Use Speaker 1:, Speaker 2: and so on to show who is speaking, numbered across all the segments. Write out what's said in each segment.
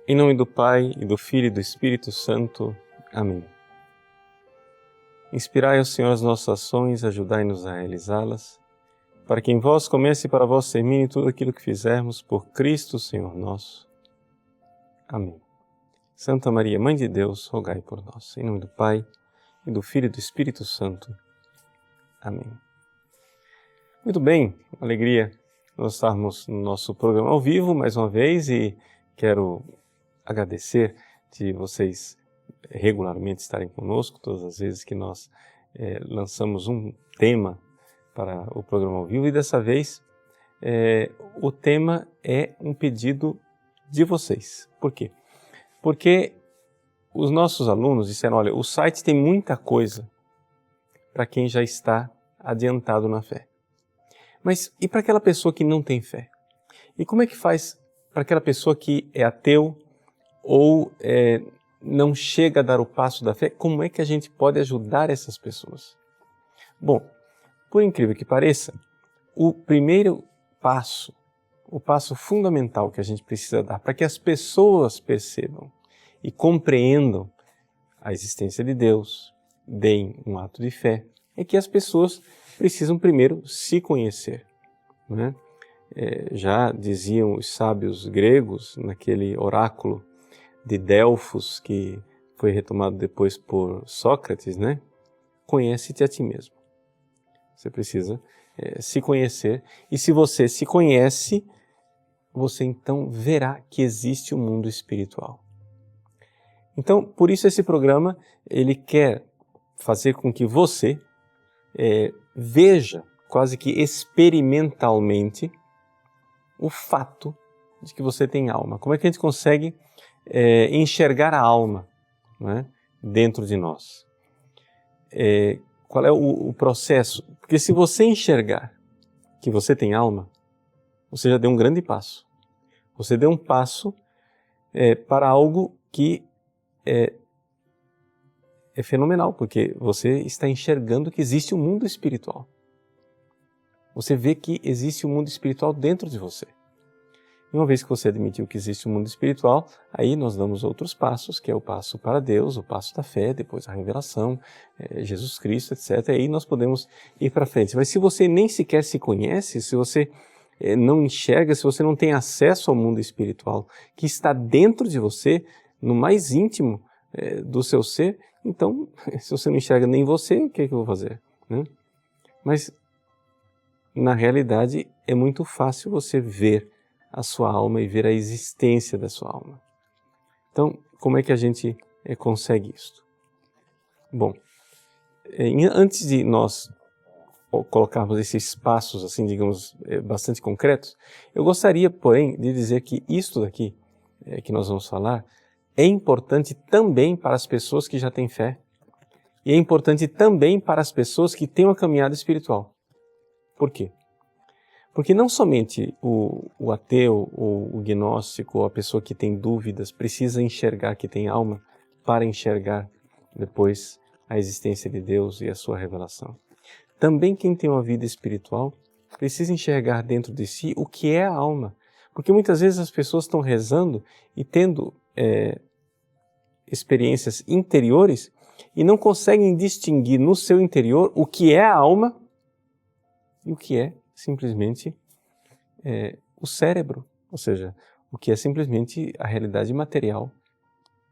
Speaker 1: Em nome do Pai, e do Filho e do Espírito Santo. Amém. Inspirai, ó Senhor, as nossas ações, ajudai-nos a realizá-las, para que em vós comece e para vós termine tudo aquilo que fizermos, por Cristo, Senhor nosso. Amém. Santa Maria, Mãe de Deus, rogai por nós. Em nome do Pai, e do Filho e do Espírito Santo. Amém. Muito bem, alegria nós estarmos no nosso programa ao vivo mais uma vez e quero agradecer de vocês regularmente estarem conosco todas as vezes que nós lançamos um tema para o programa ao vivo e dessa vez o tema é um pedido de vocês. Por quê? Porque os nossos alunos disseram, olha, o site tem muita coisa para quem já está adiantado na fé. Mas e para aquela pessoa que não tem fé? E como é que faz para aquela pessoa que é ateu ou não chega a dar o passo da fé? Como é que a gente pode ajudar essas pessoas? Bom, por incrível que pareça, o primeiro passo, o passo fundamental que a gente precisa dar para que as pessoas percebam e compreendam a existência de Deus, deem um ato de fé, é que as pessoas precisam primeiro se conhecer, né? Já diziam os sábios gregos, naquele oráculo de Delfos, que foi retomado depois por Sócrates, né? Conhece-te a ti mesmo. Você precisa se conhecer, e se você se conhece, você então verá que existe um mundo espiritual. Então, por isso esse programa, ele quer fazer com que você veja, quase que experimentalmente, o fato de que você tem alma. Como é que a gente consegue enxergar a alma, né, dentro de nós? Qual é o processo? Porque se você enxergar que você tem alma, você já deu um grande passo. Você deu um passo para algo que é fenomenal, porque você está enxergando que existe um mundo espiritual. Você vê que existe um mundo espiritual dentro de você. E uma vez que você admitiu que existe um mundo espiritual, aí nós damos outros passos, que é o passo para Deus, o passo da fé, depois a revelação, Jesus Cristo, etc. E aí nós podemos ir para frente. Mas se você nem sequer se conhece, se você não enxerga, se você não tem acesso ao mundo espiritual que está dentro de você, no mais íntimo do seu ser, então, se você não enxerga nem você, o que é que eu vou fazer, né? Mas, na realidade, é muito fácil você ver a sua alma e ver a existência da sua alma. Então, como é que a gente consegue isso? Bom, antes de nós colocarmos esses passos, assim, digamos, bastante concretos, eu gostaria, porém, de dizer que isto daqui, que nós vamos falar, é importante também para as pessoas que já têm fé e é importante também para as pessoas que têm uma caminhada espiritual. Por quê? Porque não somente o ateu, ou o gnóstico, ou a pessoa que tem dúvidas, precisa enxergar que tem alma para enxergar depois a existência de Deus e a sua revelação. Também quem tem uma vida espiritual precisa enxergar dentro de si o que é a alma. Porque muitas vezes as pessoas estão rezando e tendo experiências interiores e não conseguem distinguir no seu interior o que é a alma e o que é simplesmente o cérebro, ou seja, o que é simplesmente a realidade material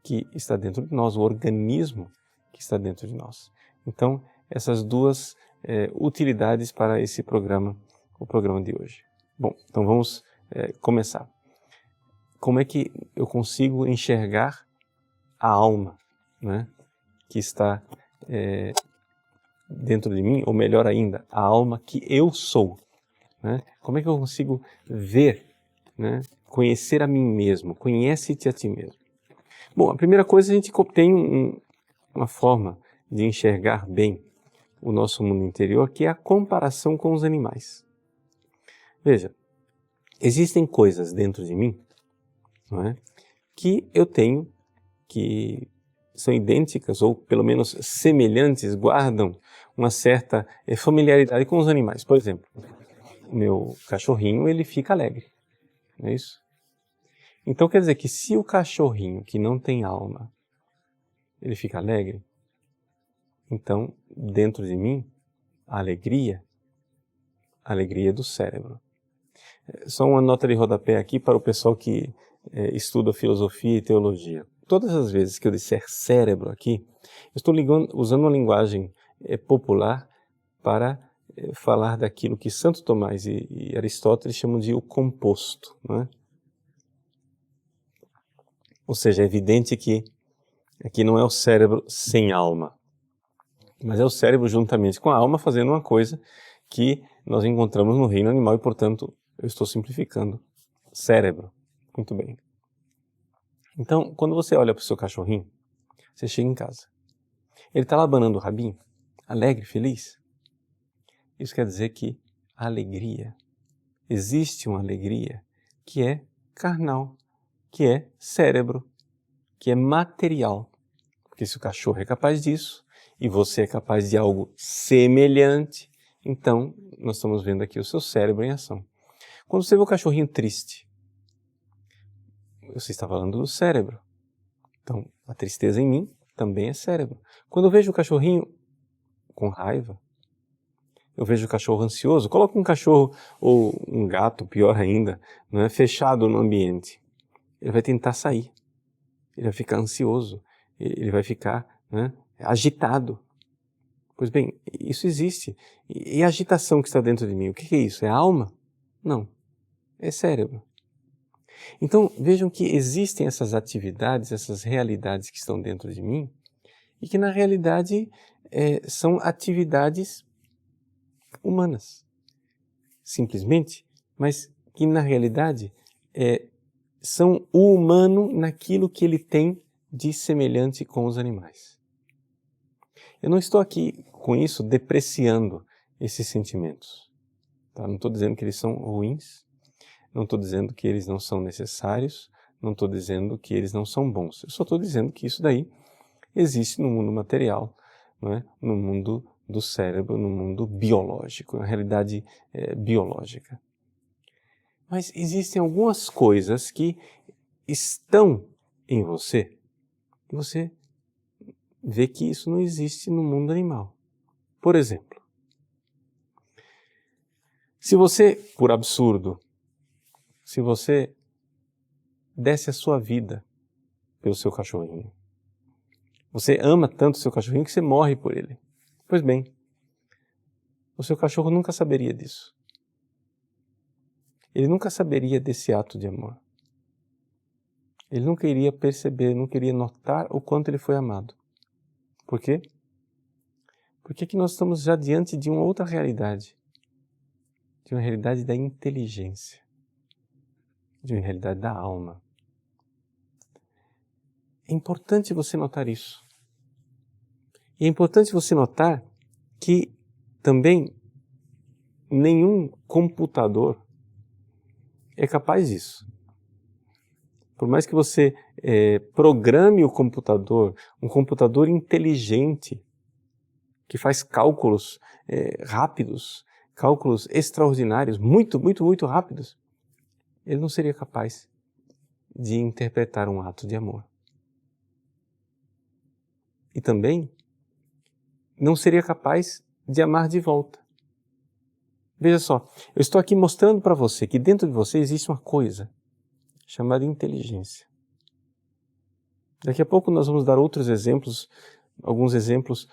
Speaker 1: que está dentro de nós, o organismo que está dentro de nós. Então, essas duas utilidades para esse programa, o programa de hoje. Bom, então vamos começar. Como é que eu consigo enxergar a alma, né, que está dentro de mim, ou melhor ainda, a alma que eu sou? Né? Como é que eu consigo ver, né, conhecer a mim mesmo? Conhece-te a ti mesmo. Bom, a primeira coisa, a gente tem uma forma de enxergar bem o nosso mundo interior, que é a comparação com os animais. Veja, existem coisas dentro de mim, não é, que eu tenho, que são idênticas ou pelo menos semelhantes, guardam uma certa familiaridade com os animais. Por exemplo, o meu cachorrinho, ele fica alegre, não é isso? Então quer dizer que se o cachorrinho que não tem alma, ele fica alegre, então dentro de mim, a alegria é do cérebro. Só uma nota de rodapé aqui para o pessoal que estuda filosofia e teologia. Todas as vezes que eu disser cérebro aqui, eu estou usando uma linguagem popular para falar daquilo que Santo Tomás e Aristóteles chamam de o composto, né? Ou seja, é evidente que aqui não é o cérebro sem alma, mas é o cérebro juntamente com a alma fazendo uma coisa que nós encontramos no reino animal e, portanto, eu estou simplificando. Cérebro. Muito bem. Então, quando você olha para o seu cachorrinho, você chega em casa. Ele está lá abanando o rabinho, alegre, feliz. Isso quer dizer que a alegria, existe uma alegria que é carnal, que é cérebro, que é material. Porque se o cachorro é capaz disso, e você é capaz de algo semelhante, então nós estamos vendo aqui o seu cérebro em ação. Quando você vê o cachorrinho triste, você está falando do cérebro. Então, a tristeza em mim também é cérebro. Quando eu vejo o cachorrinho com raiva, eu vejo o cachorro ansioso, coloca um cachorro ou um gato, pior ainda, né, fechado no ambiente. Ele vai tentar sair, ele vai ficar ansioso, ele vai ficar, né, agitado. Pois bem, isso existe. E a agitação que está dentro de mim, o que é isso? É alma? Não, é cérebro. Então vejam que existem essas atividades, essas realidades que estão dentro de mim e que na realidade são atividades humanas, simplesmente, mas que na realidade são o humano naquilo que ele tem de semelhante com os animais. Eu não estou aqui com isso depreciando esses sentimentos. Tá? Não estou dizendo que eles são ruins, não estou dizendo que eles não são necessários, não estou dizendo que eles não são bons. Eu só estou dizendo que isso daí existe no mundo material, não é? No mundo do cérebro, no mundo biológico, na realidade biológica. Mas existem algumas coisas que estão em você e você vê que isso não existe no mundo animal. Por exemplo, se você, por absurdo, se você desse a sua vida pelo seu cachorrinho, você ama tanto o seu cachorrinho que você morre por ele. Pois bem, o seu cachorro nunca saberia disso. Ele nunca saberia desse ato de amor. Ele nunca iria perceber, nunca iria notar o quanto ele foi amado. Por quê? Porque aqui nós estamos já diante de uma outra realidade. De uma realidade da inteligência. De uma realidade da alma. É importante você notar isso. E é importante você notar que também nenhum computador é capaz disso. Por mais que você programe o computador, um computador inteligente, que faz cálculos rápidos, cálculos extraordinários, muito, muito, muito rápidos, ele não seria capaz de interpretar um ato de amor. E também não seria capaz de amar de volta. Veja só, eu estou aqui mostrando para você que dentro de você existe uma coisa chamada inteligência. Daqui a pouco nós vamos dar outros exemplos, alguns exemplos,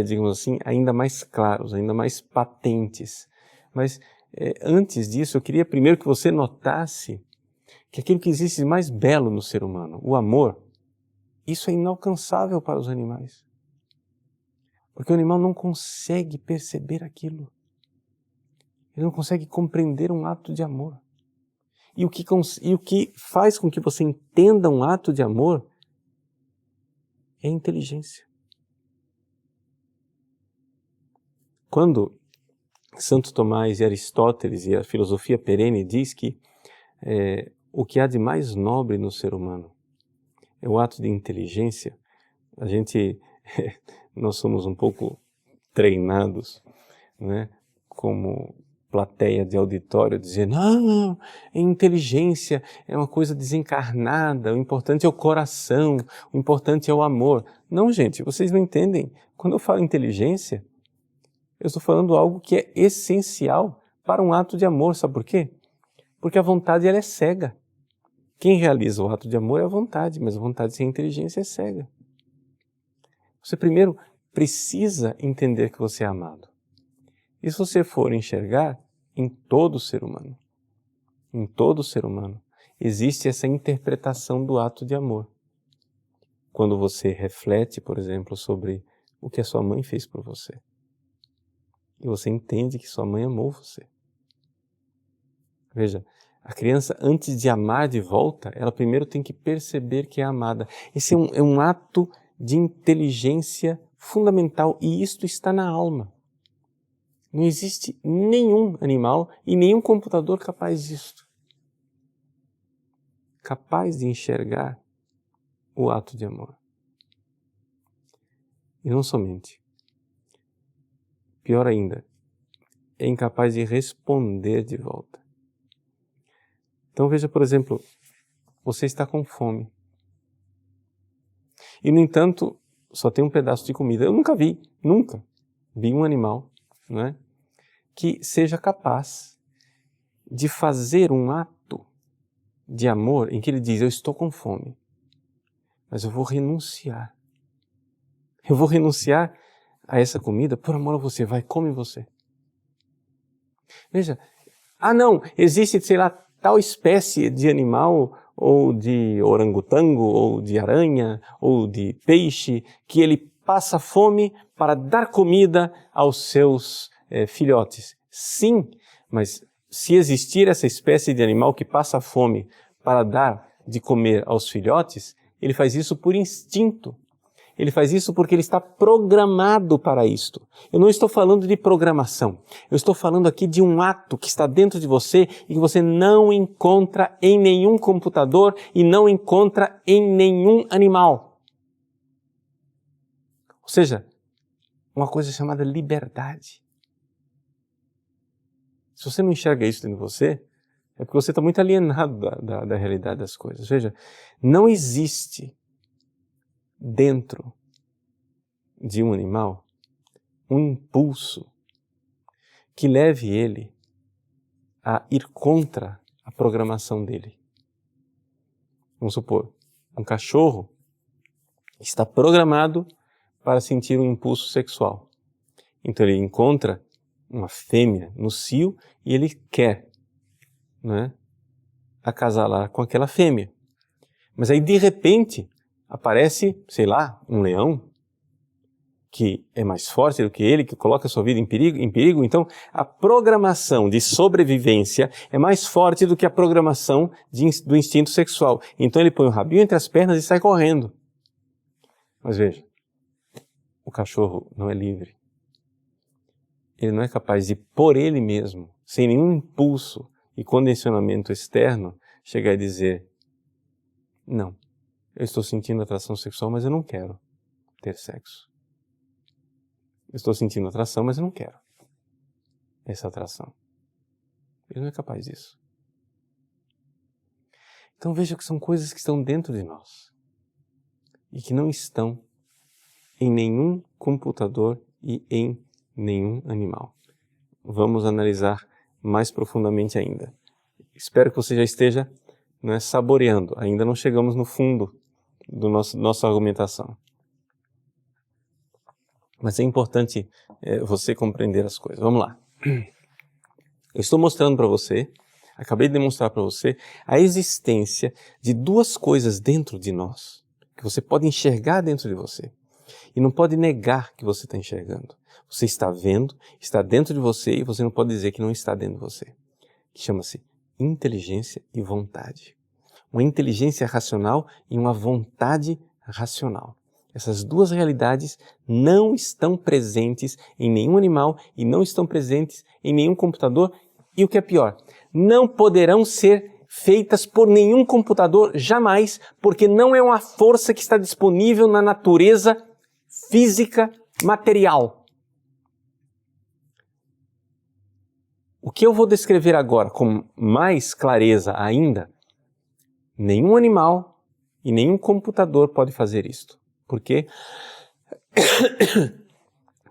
Speaker 1: digamos assim, ainda mais claros, ainda mais patentes. Mas antes disso, eu queria primeiro que você notasse que aquilo que existe de mais belo no ser humano, o amor, isso é inalcançável para os animais. Porque o animal não consegue perceber aquilo. Ele não consegue compreender um ato de amor. E o que faz com que você entenda um ato de amor é a inteligência. Quando Santo Tomás e Aristóteles e a filosofia perene diz que o que há de mais nobre no ser humano é o ato de inteligência, nós somos um pouco treinados, né, como plateia de auditório dizer, não, é inteligência, é uma coisa desencarnada, o importante é o coração, o importante é o amor. Não, gente, vocês não entendem. Quando eu falo inteligência, eu estou falando algo que é essencial para um ato de amor. Sabe por quê? Porque a vontade ela é cega. Quem realiza o ato de amor é a vontade, mas a vontade sem inteligência é cega. Você primeiro precisa entender que você é amado. E se você for enxergar, em todo ser humano, existe essa interpretação do ato de amor. Quando você reflete, por exemplo, sobre o que a sua mãe fez por você, e você entende que sua mãe amou você. Veja, a criança, antes de amar de volta, ela primeiro tem que perceber que é amada. Esse é um ato de inteligência fundamental, e isto está na alma. Não existe nenhum animal e nenhum computador capaz disto. Capaz de enxergar o ato de amor. E não somente. Pior ainda, é incapaz de responder de volta. Então veja, por exemplo, você está com fome. E, no entanto, só tem um pedaço de comida. Eu nunca vi um animal, não é, que seja capaz de fazer um ato de amor em que ele diz, eu estou com fome, mas eu vou renunciar. Eu vou renunciar a essa comida por amor a você. Vai, come você. Veja, não, existe, sei lá, tal espécie de animal, ou de orangotango, ou de aranha, ou de peixe, que ele passa fome para dar comida aos seus filhotes. Sim, mas se existir essa espécie de animal que passa fome para dar de comer aos filhotes, ele faz isso por instinto. Ele faz isso porque ele está programado para isto. Eu não estou falando de programação. Eu estou falando aqui de um ato que está dentro de você e que você não encontra em nenhum computador e não encontra em nenhum animal. Ou seja, uma coisa chamada liberdade. Se você não enxerga isso dentro de você, é porque você está muito alienado da realidade das coisas. Veja, não existe dentro de um animal um impulso que leve ele a ir contra a programação dele. Vamos supor, um cachorro está programado para sentir um impulso sexual. Então ele encontra uma fêmea no cio e ele quer, né, acasalar com aquela fêmea. Mas aí de repente aparece, sei lá, um leão que é mais forte do que ele, que coloca a sua vida em perigo. Então a programação de sobrevivência é mais forte do que a programação do instinto sexual. Então ele põe o rabinho entre as pernas e sai correndo. Mas veja, o cachorro não é livre. Ele não é capaz de, por ele mesmo, sem nenhum impulso e condicionamento externo, chegar e dizer, não, eu estou sentindo atração sexual, mas eu não quero ter sexo. Eu estou sentindo atração, mas eu não quero essa atração. Ele não é capaz disso. Então veja que são coisas que estão dentro de nós e que não estão em nenhum computador e em nenhum animal. Vamos analisar mais profundamente ainda. Espero que você já esteja, né, saboreando. Ainda não chegamos no fundo da nossa argumentação. Mas é importante você compreender as coisas. Vamos lá. Eu estou mostrando para você, acabei de demonstrar para você, a existência de duas coisas dentro de nós, que você pode enxergar dentro de você. E não pode negar que você está enxergando. Você está vendo, está dentro de você e você não pode dizer que não está dentro de você. Que chama-se inteligência e vontade. Uma inteligência racional e uma vontade racional. Essas duas realidades não estão presentes em nenhum animal e não estão presentes em nenhum computador. E o que é pior, não poderão ser feitas por nenhum computador jamais, porque não é uma força que está disponível na natureza física material. O que eu vou descrever agora com mais clareza ainda, nenhum animal e nenhum computador pode fazer isto. Por quê?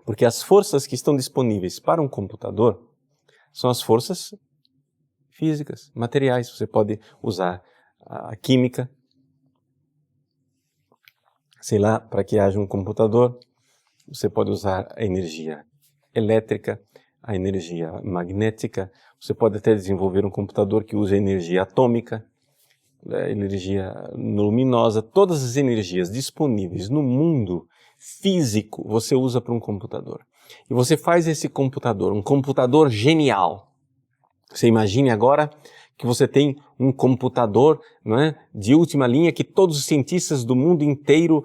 Speaker 1: Porque as forças que estão disponíveis para um computador são as forças físicas, materiais. Você pode usar a química, sei lá, para que haja um computador. Você pode usar a energia elétrica, a energia magnética. Você pode até desenvolver um computador que use a energia atômica, a energia luminosa. Todas as energias disponíveis no mundo físico você usa para um computador. E você faz esse computador, um computador genial. Você imagine agora que você tem um computador, não é, de última linha que todos os cientistas do mundo inteiro,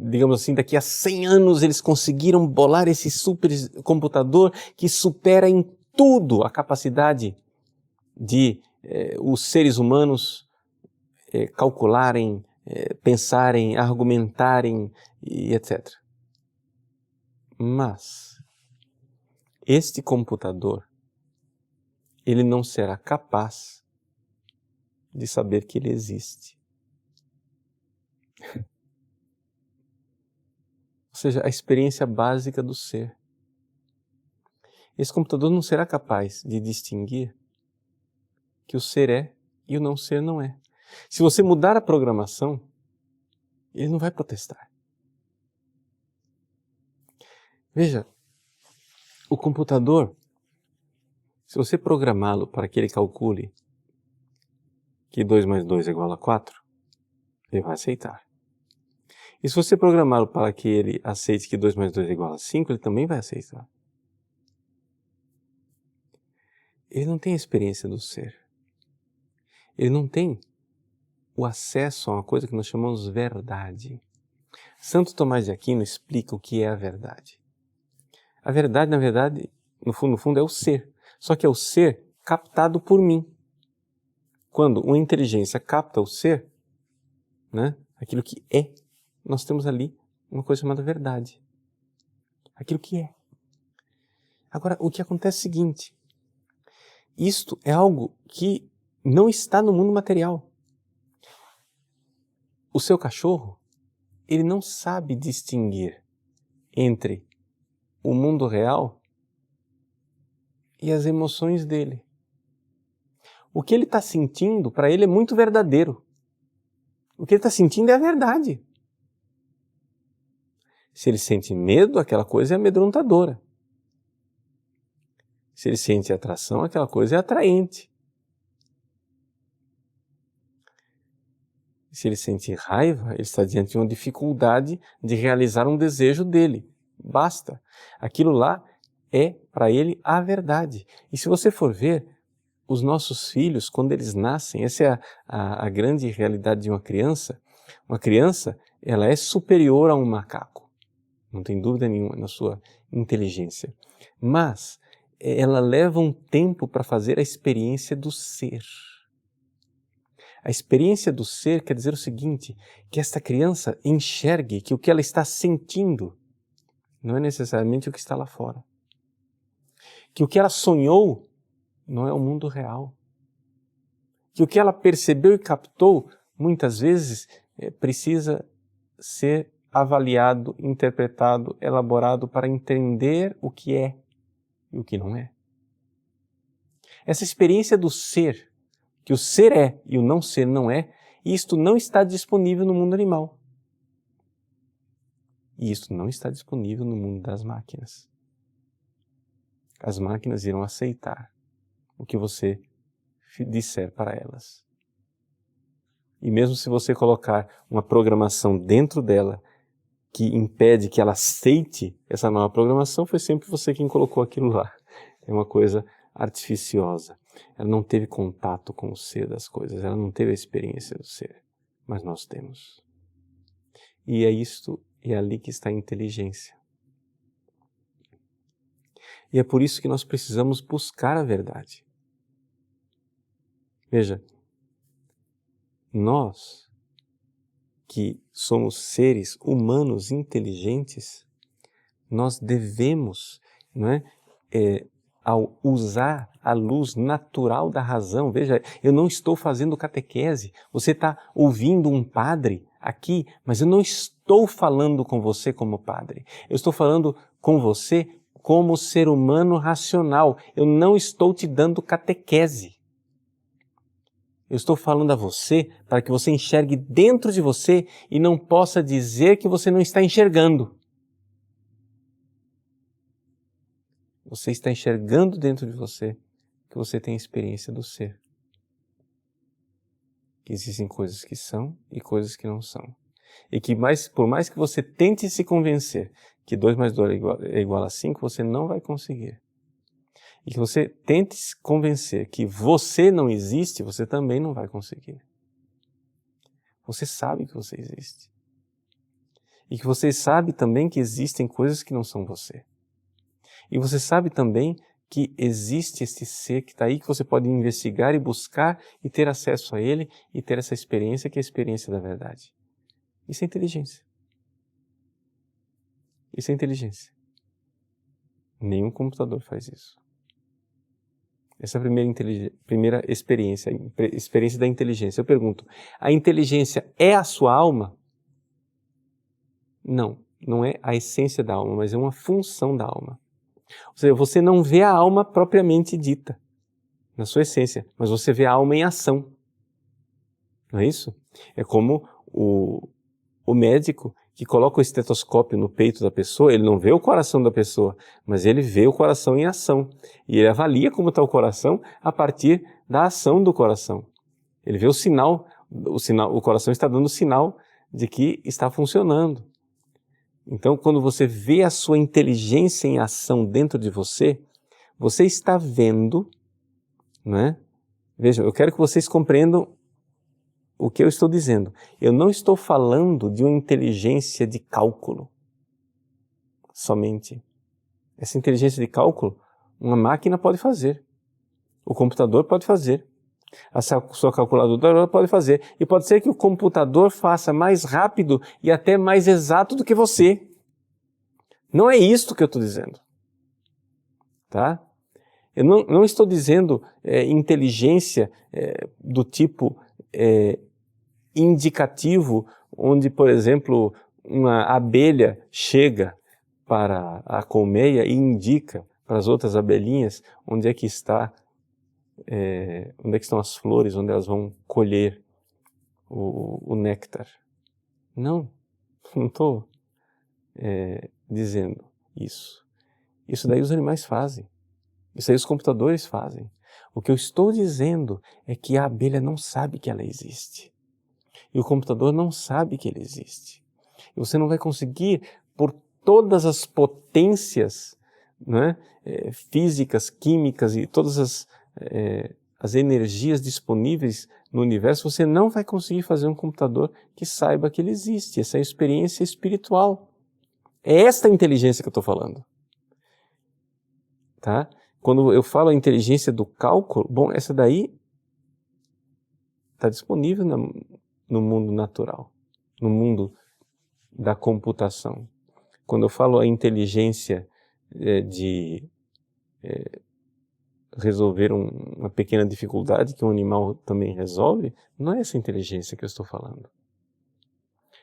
Speaker 1: digamos assim, daqui a 100 anos eles conseguiram bolar esse supercomputador que supera em tudo a capacidade de os seres humanos calcularem, pensarem, argumentarem e etc. Mas este computador ele não será capaz de saber que ele existe. Ou seja, a experiência básica do ser. Esse computador não será capaz de distinguir que o ser é e o não ser não é. Se você mudar a programação, ele não vai protestar. Veja, o computador, se você programá-lo para que ele calcule que 2 mais 2 é igual a 4, ele vai aceitar. E se você programá-lo para que ele aceite que 2 mais 2 é igual a 5, ele também vai aceitar. Ele não tem a experiência do ser. Ele não tem o acesso a uma coisa que nós chamamos verdade. Santo Tomás de Aquino explica o que é a verdade. A verdade, na verdade, no fundo é o ser. Só que é o ser captado por mim. Quando uma inteligência capta o ser, né, aquilo que é, nós temos ali uma coisa chamada verdade. Aquilo que é. Agora, o que acontece é o seguinte. Isto é algo que não está no mundo material. O seu cachorro, ele não sabe distinguir entre o mundo real e as emoções dele. O que ele está sentindo, para ele, é muito verdadeiro. O que ele está sentindo é a verdade. Se ele sente medo, aquela coisa é amedrontadora. Se ele sente atração, aquela coisa é atraente. Se ele sente raiva, ele está diante de uma dificuldade de realizar um desejo dele. Basta. Aquilo lá é, para ele, a verdade. E se você for ver, os nossos filhos, quando eles nascem, essa é a grande realidade de uma criança, ela é superior a um macaco. Não tem dúvida nenhuma na sua inteligência. Mas ela leva um tempo para fazer a experiência do ser. A experiência do ser quer dizer o seguinte, que esta criança enxergue que o que ela está sentindo não é necessariamente o que está lá fora. Que o que ela sonhou não é o mundo real. Que o que ela percebeu e captou, muitas vezes, precisa ser avaliado, interpretado, elaborado para entender o que é e o que não é. Essa experiência do ser, que o ser é e o não ser não é, isto não está disponível no mundo animal. E isto não está disponível no mundo das máquinas. As máquinas irão aceitar o que você disser para elas. E mesmo se você colocar uma programação dentro dela que impede que ela aceite essa nova programação, foi sempre você quem colocou aquilo lá. É uma coisa artificiosa. Ela não teve contato com o ser das coisas, ela não teve a experiência do ser. Mas nós temos. E é ali que está a inteligência. E é por isso que nós precisamos buscar a verdade. Veja, nós que somos seres humanos inteligentes, nós devemos, não é, ao usar a luz natural da razão. Veja, eu não estou fazendo catequese. Você está ouvindo um padre aqui, mas eu não estou falando com você como padre. Eu estou falando com você como ser humano racional. Eu não estou te dando catequese. Eu estou falando a você para que você enxergue dentro de você e não possa dizer que você não está enxergando. Você está enxergando dentro de você que você tem experiência do ser. Que existem coisas que são e coisas que não são. E que por mais que você tente se convencer que 2 mais 2 é igual a 5, você não vai conseguir. E que você tente se convencer que você não existe, você também não vai conseguir. Você sabe que você existe. E que você sabe também que existem coisas que não são você. E você sabe também que existe esse ser que está aí, que você pode investigar e buscar e ter acesso a ele e ter essa experiência que é a experiência da verdade. Isso é inteligência. Isso é inteligência. Nenhum computador faz isso. Essa é a primeira experiência, a experiência da inteligência. Eu pergunto, a inteligência é a sua alma? Não, não é a essência da alma, mas é uma função da alma. Ou seja, você não vê a alma propriamente dita, na sua essência, mas você vê a alma em ação. Não é isso? É como o médico que coloca o estetoscópio no peito da pessoa, ele não vê o coração da pessoa, mas ele vê o coração em ação. E ele avalia como está o coração a partir da ação do coração. Ele vê o sinal, o coração está dando sinal de que está funcionando. Então, quando você vê a sua inteligência em ação dentro de você, você está vendo, né? Vejam, eu quero que vocês compreendam o que eu estou dizendo. Eu não estou falando de uma inteligência de cálculo somente. Essa inteligência de cálculo, uma máquina pode fazer. O computador pode fazer. A sua calculadora pode fazer. E pode ser que o computador faça mais rápido e até mais exato do que você. Não é isto que eu estou dizendo. Tá? Eu não estou dizendo inteligência do tipo indicativo, onde, por exemplo, uma abelha chega para a colmeia e indica para as outras abelhinhas onde é que estão as flores, onde elas vão colher o néctar. Não estou dizendo isso. Isso daí os animais fazem. Isso aí os computadores fazem. O que eu estou dizendo é que a abelha não sabe que ela existe. E o computador não sabe que ele existe. E você não vai conseguir, por todas as potências, né, físicas, químicas e todas as energias disponíveis no universo, você não vai conseguir fazer um computador que saiba que ele existe. Essa é a experiência espiritual. É esta inteligência que eu estou falando. Tá? Quando eu falo a inteligência do cálculo, bom, essa daí está disponível no mundo natural, no mundo da computação. Quando eu falo a inteligência de resolver uma pequena dificuldade que um animal também resolve, não é essa inteligência que eu estou falando.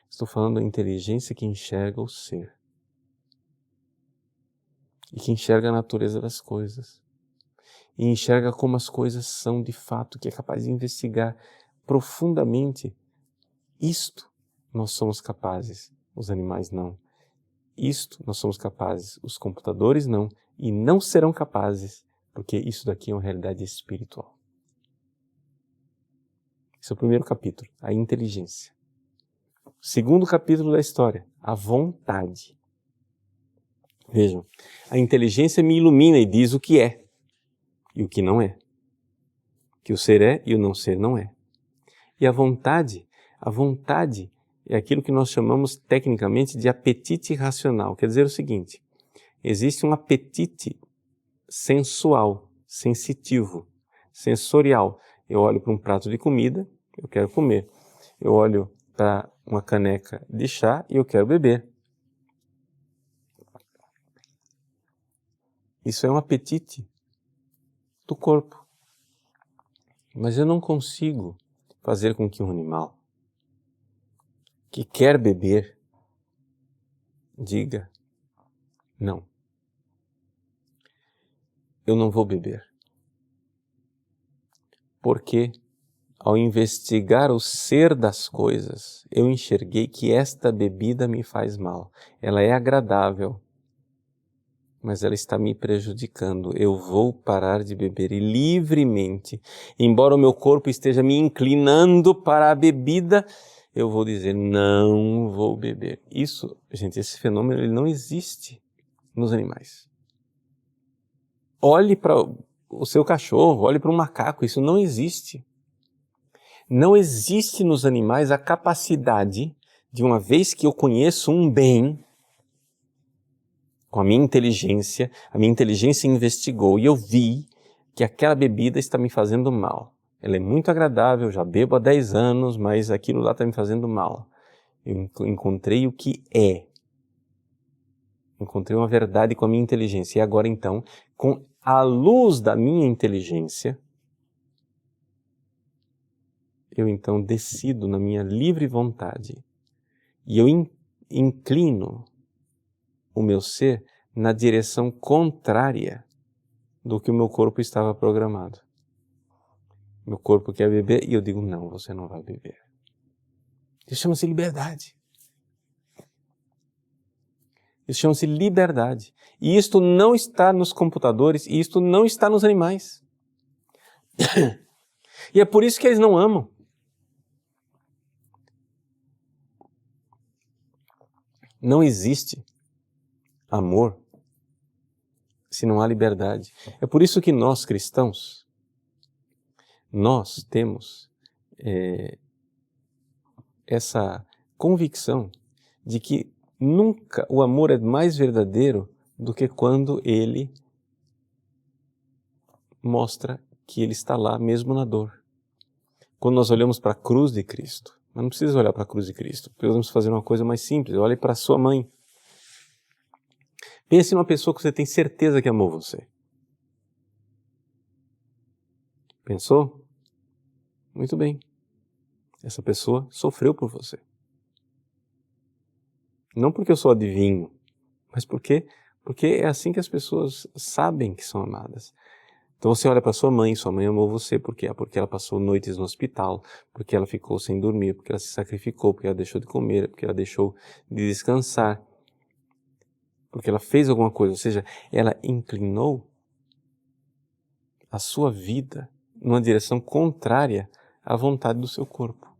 Speaker 1: Estou falando da inteligência que enxerga o ser. E que enxerga a natureza das coisas. E enxerga como as coisas são de fato, que é capaz de investigar profundamente. Isto nós somos capazes, os animais não. Isto nós somos capazes, os computadores não. E não serão capazes, porque isso daqui é uma realidade espiritual. Esse é o primeiro capítulo, a inteligência. O segundo capítulo da história, a vontade. Vejam, a inteligência me ilumina e diz o que é e o que não é. Que o ser é e o não ser não é. E a vontade é aquilo que nós chamamos tecnicamente de apetite racional. Quer dizer o seguinte, existe um apetite sensual, sensitivo, sensorial. Eu olho para um prato de comida, eu quero comer. Eu olho para uma caneca de chá e eu quero beber. Isso é um apetite do corpo. Mas eu não consigo fazer com que um animal que quer beber diga: não, eu não vou beber. Porque, ao investigar o ser das coisas, eu enxerguei que esta bebida me faz mal. Ela é agradável, mas ela está me prejudicando. Eu vou parar de beber e livremente, embora o meu corpo esteja me inclinando para a bebida, eu vou dizer: não vou beber. Isso, gente, esse fenômeno ele não existe nos animais. Olhe para o seu cachorro, olhe para um macaco, isso não existe. Não existe nos animais a capacidade de, uma vez que eu conheço um bem, com a minha inteligência investigou e eu vi que aquela bebida está me fazendo mal. Ela é muito agradável, já bebo há 10 anos, mas aquilo lá está me fazendo mal. Eu encontrei o que é. Encontrei uma verdade com a minha inteligência. E agora então, com a luz da minha inteligência, eu então decido na minha livre vontade e eu inclino o meu ser na direção contrária do que o meu corpo estava programado. Meu corpo quer beber e eu digo: não, você não vai beber. Isso chama-se liberdade. Isso chama-se liberdade. E isto não está nos computadores e isto não está nos animais. E é por isso que eles não amam. Não existe amor se não há liberdade. É por isso que nós, cristãos, nós temos essa convicção de que nunca o amor é mais verdadeiro do que quando ele mostra que ele está lá mesmo na dor. Quando nós olhamos para a cruz de Cristo, mas não precisa olhar para a cruz de Cristo, podemos fazer uma coisa mais simples, olhe para a sua mãe. Pense numa pessoa que você tem certeza que amou você. Pensou? Muito bem. Essa pessoa sofreu por você. Não porque eu sou adivinho, mas porque é assim que as pessoas sabem que são amadas. Então você olha para sua mãe amou você, por quê? Porque ela passou noites no hospital, porque ela ficou sem dormir, porque ela se sacrificou, porque ela deixou de comer, porque ela deixou de descansar, porque ela fez alguma coisa, ou seja, ela inclinou a sua vida numa direção contrária à vontade do seu corpo.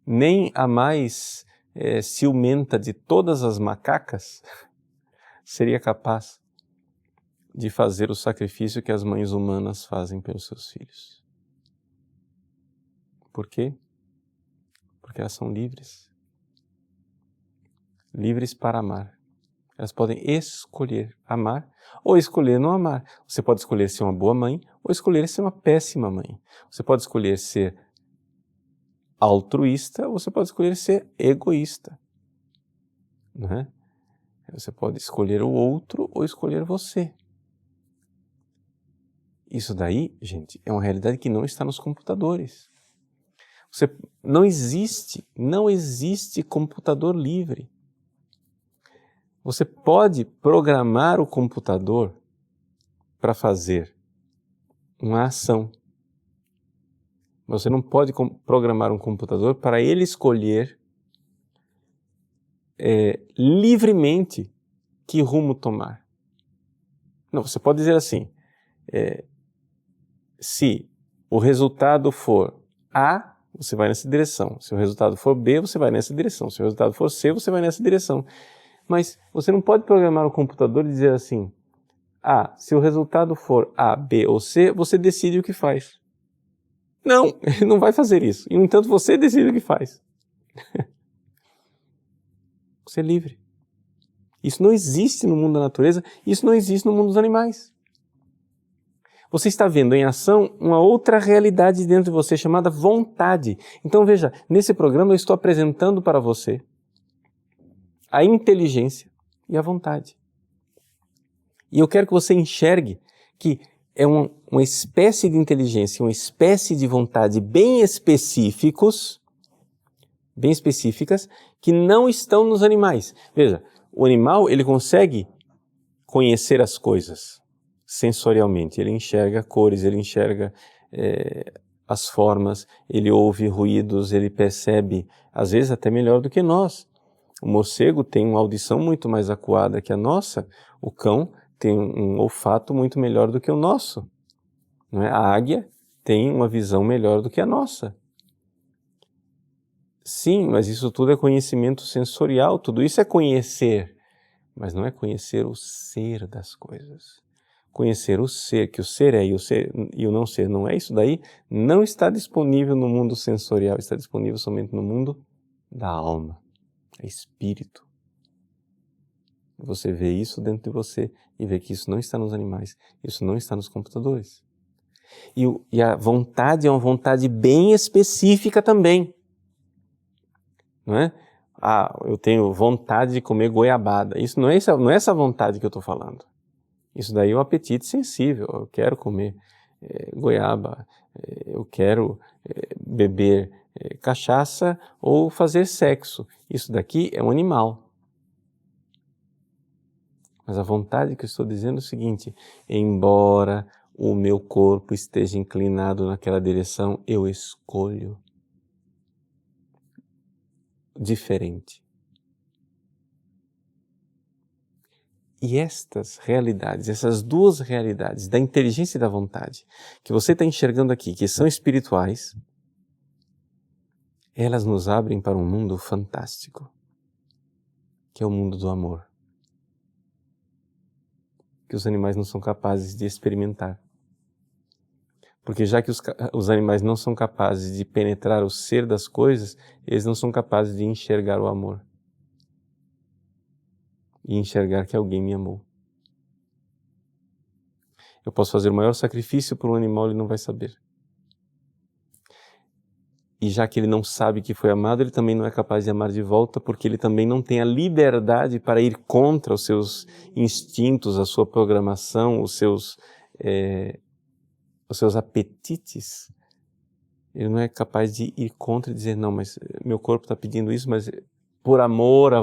Speaker 1: Nem a mais ciumenta de todas as macacas seria capaz de fazer o sacrifício que as mães humanas fazem pelos seus filhos. Por quê? Porque elas são livres. Livres para amar. Elas podem escolher amar ou escolher não amar. Você pode escolher ser uma boa mãe ou escolher ser uma péssima mãe. Você pode escolher ser altruísta ou você pode escolher ser egoísta. Não é? Você pode escolher o outro ou escolher você. Isso daí, gente, é uma realidade que não está nos computadores. Não existe computador livre. Você pode programar o computador para fazer uma ação. Você não pode programar um computador para ele escolher livremente que rumo tomar. Não, você pode dizer assim, se o resultado for A, você vai nessa direção. Se o resultado for B, você vai nessa direção. Se o resultado for C, você vai nessa direção. Mas você não pode programar o computador e dizer assim: se o resultado for A, B ou C, você decide o que faz. Não, ele não vai fazer isso. E, no entanto, você decide o que faz. Você é livre. Isso não existe no mundo da natureza, isso não existe no mundo dos animais. Você está vendo em ação uma outra realidade dentro de você chamada vontade. Então veja, nesse programa eu estou apresentando para você a inteligência e a vontade. E eu quero que você enxergue que é uma espécie de inteligência, uma espécie de vontade bem específicas, que não estão nos animais. Veja, o animal, ele consegue conhecer as coisas sensorialmente. Ele enxerga cores, ele enxerga as formas, ele ouve ruídos, ele percebe, às vezes até melhor do que nós. O morcego tem uma audição muito mais acuada que a nossa, o cão tem um olfato muito melhor do que o nosso. Não é? A águia tem uma visão melhor do que a nossa. Sim, mas isso tudo é conhecimento sensorial, tudo isso é conhecer, mas não é conhecer o ser das coisas. Conhecer o ser, que o ser é e o não ser não é, isso daí não está disponível no mundo sensorial, está disponível somente no mundo da alma, é espírito. Você vê isso dentro de você e vê que isso não está nos animais, isso não está nos computadores. E a vontade é uma vontade bem específica também. Não é? Eu tenho vontade de comer goiabada. Isso não é essa vontade que eu estou falando. Isso daí é o apetite sensível. Eu quero comer goiaba, eu quero beber cachaça ou fazer sexo. Isso daqui é um animal. Mas a vontade que eu estou dizendo é o seguinte: embora o meu corpo esteja inclinado naquela direção, eu escolho diferente. E estas realidades, essas duas realidades da inteligência e da vontade, que você está enxergando aqui, que são espirituais, elas nos abrem para um mundo fantástico, que é o mundo do amor, que os animais não são capazes de experimentar. Porque já que os animais não são capazes de penetrar o ser das coisas, eles não são capazes de enxergar o amor. E enxergar que alguém me amou. Eu posso fazer o maior sacrifício por um animal, ele não vai saber. E já que ele não sabe que foi amado, ele também não é capaz de amar de volta, porque ele também não tem a liberdade para ir contra os seus instintos, a sua programação, os seus apetites. Ele não é capaz de ir contra e dizer, não, mas meu corpo está pedindo isso, mas por amor a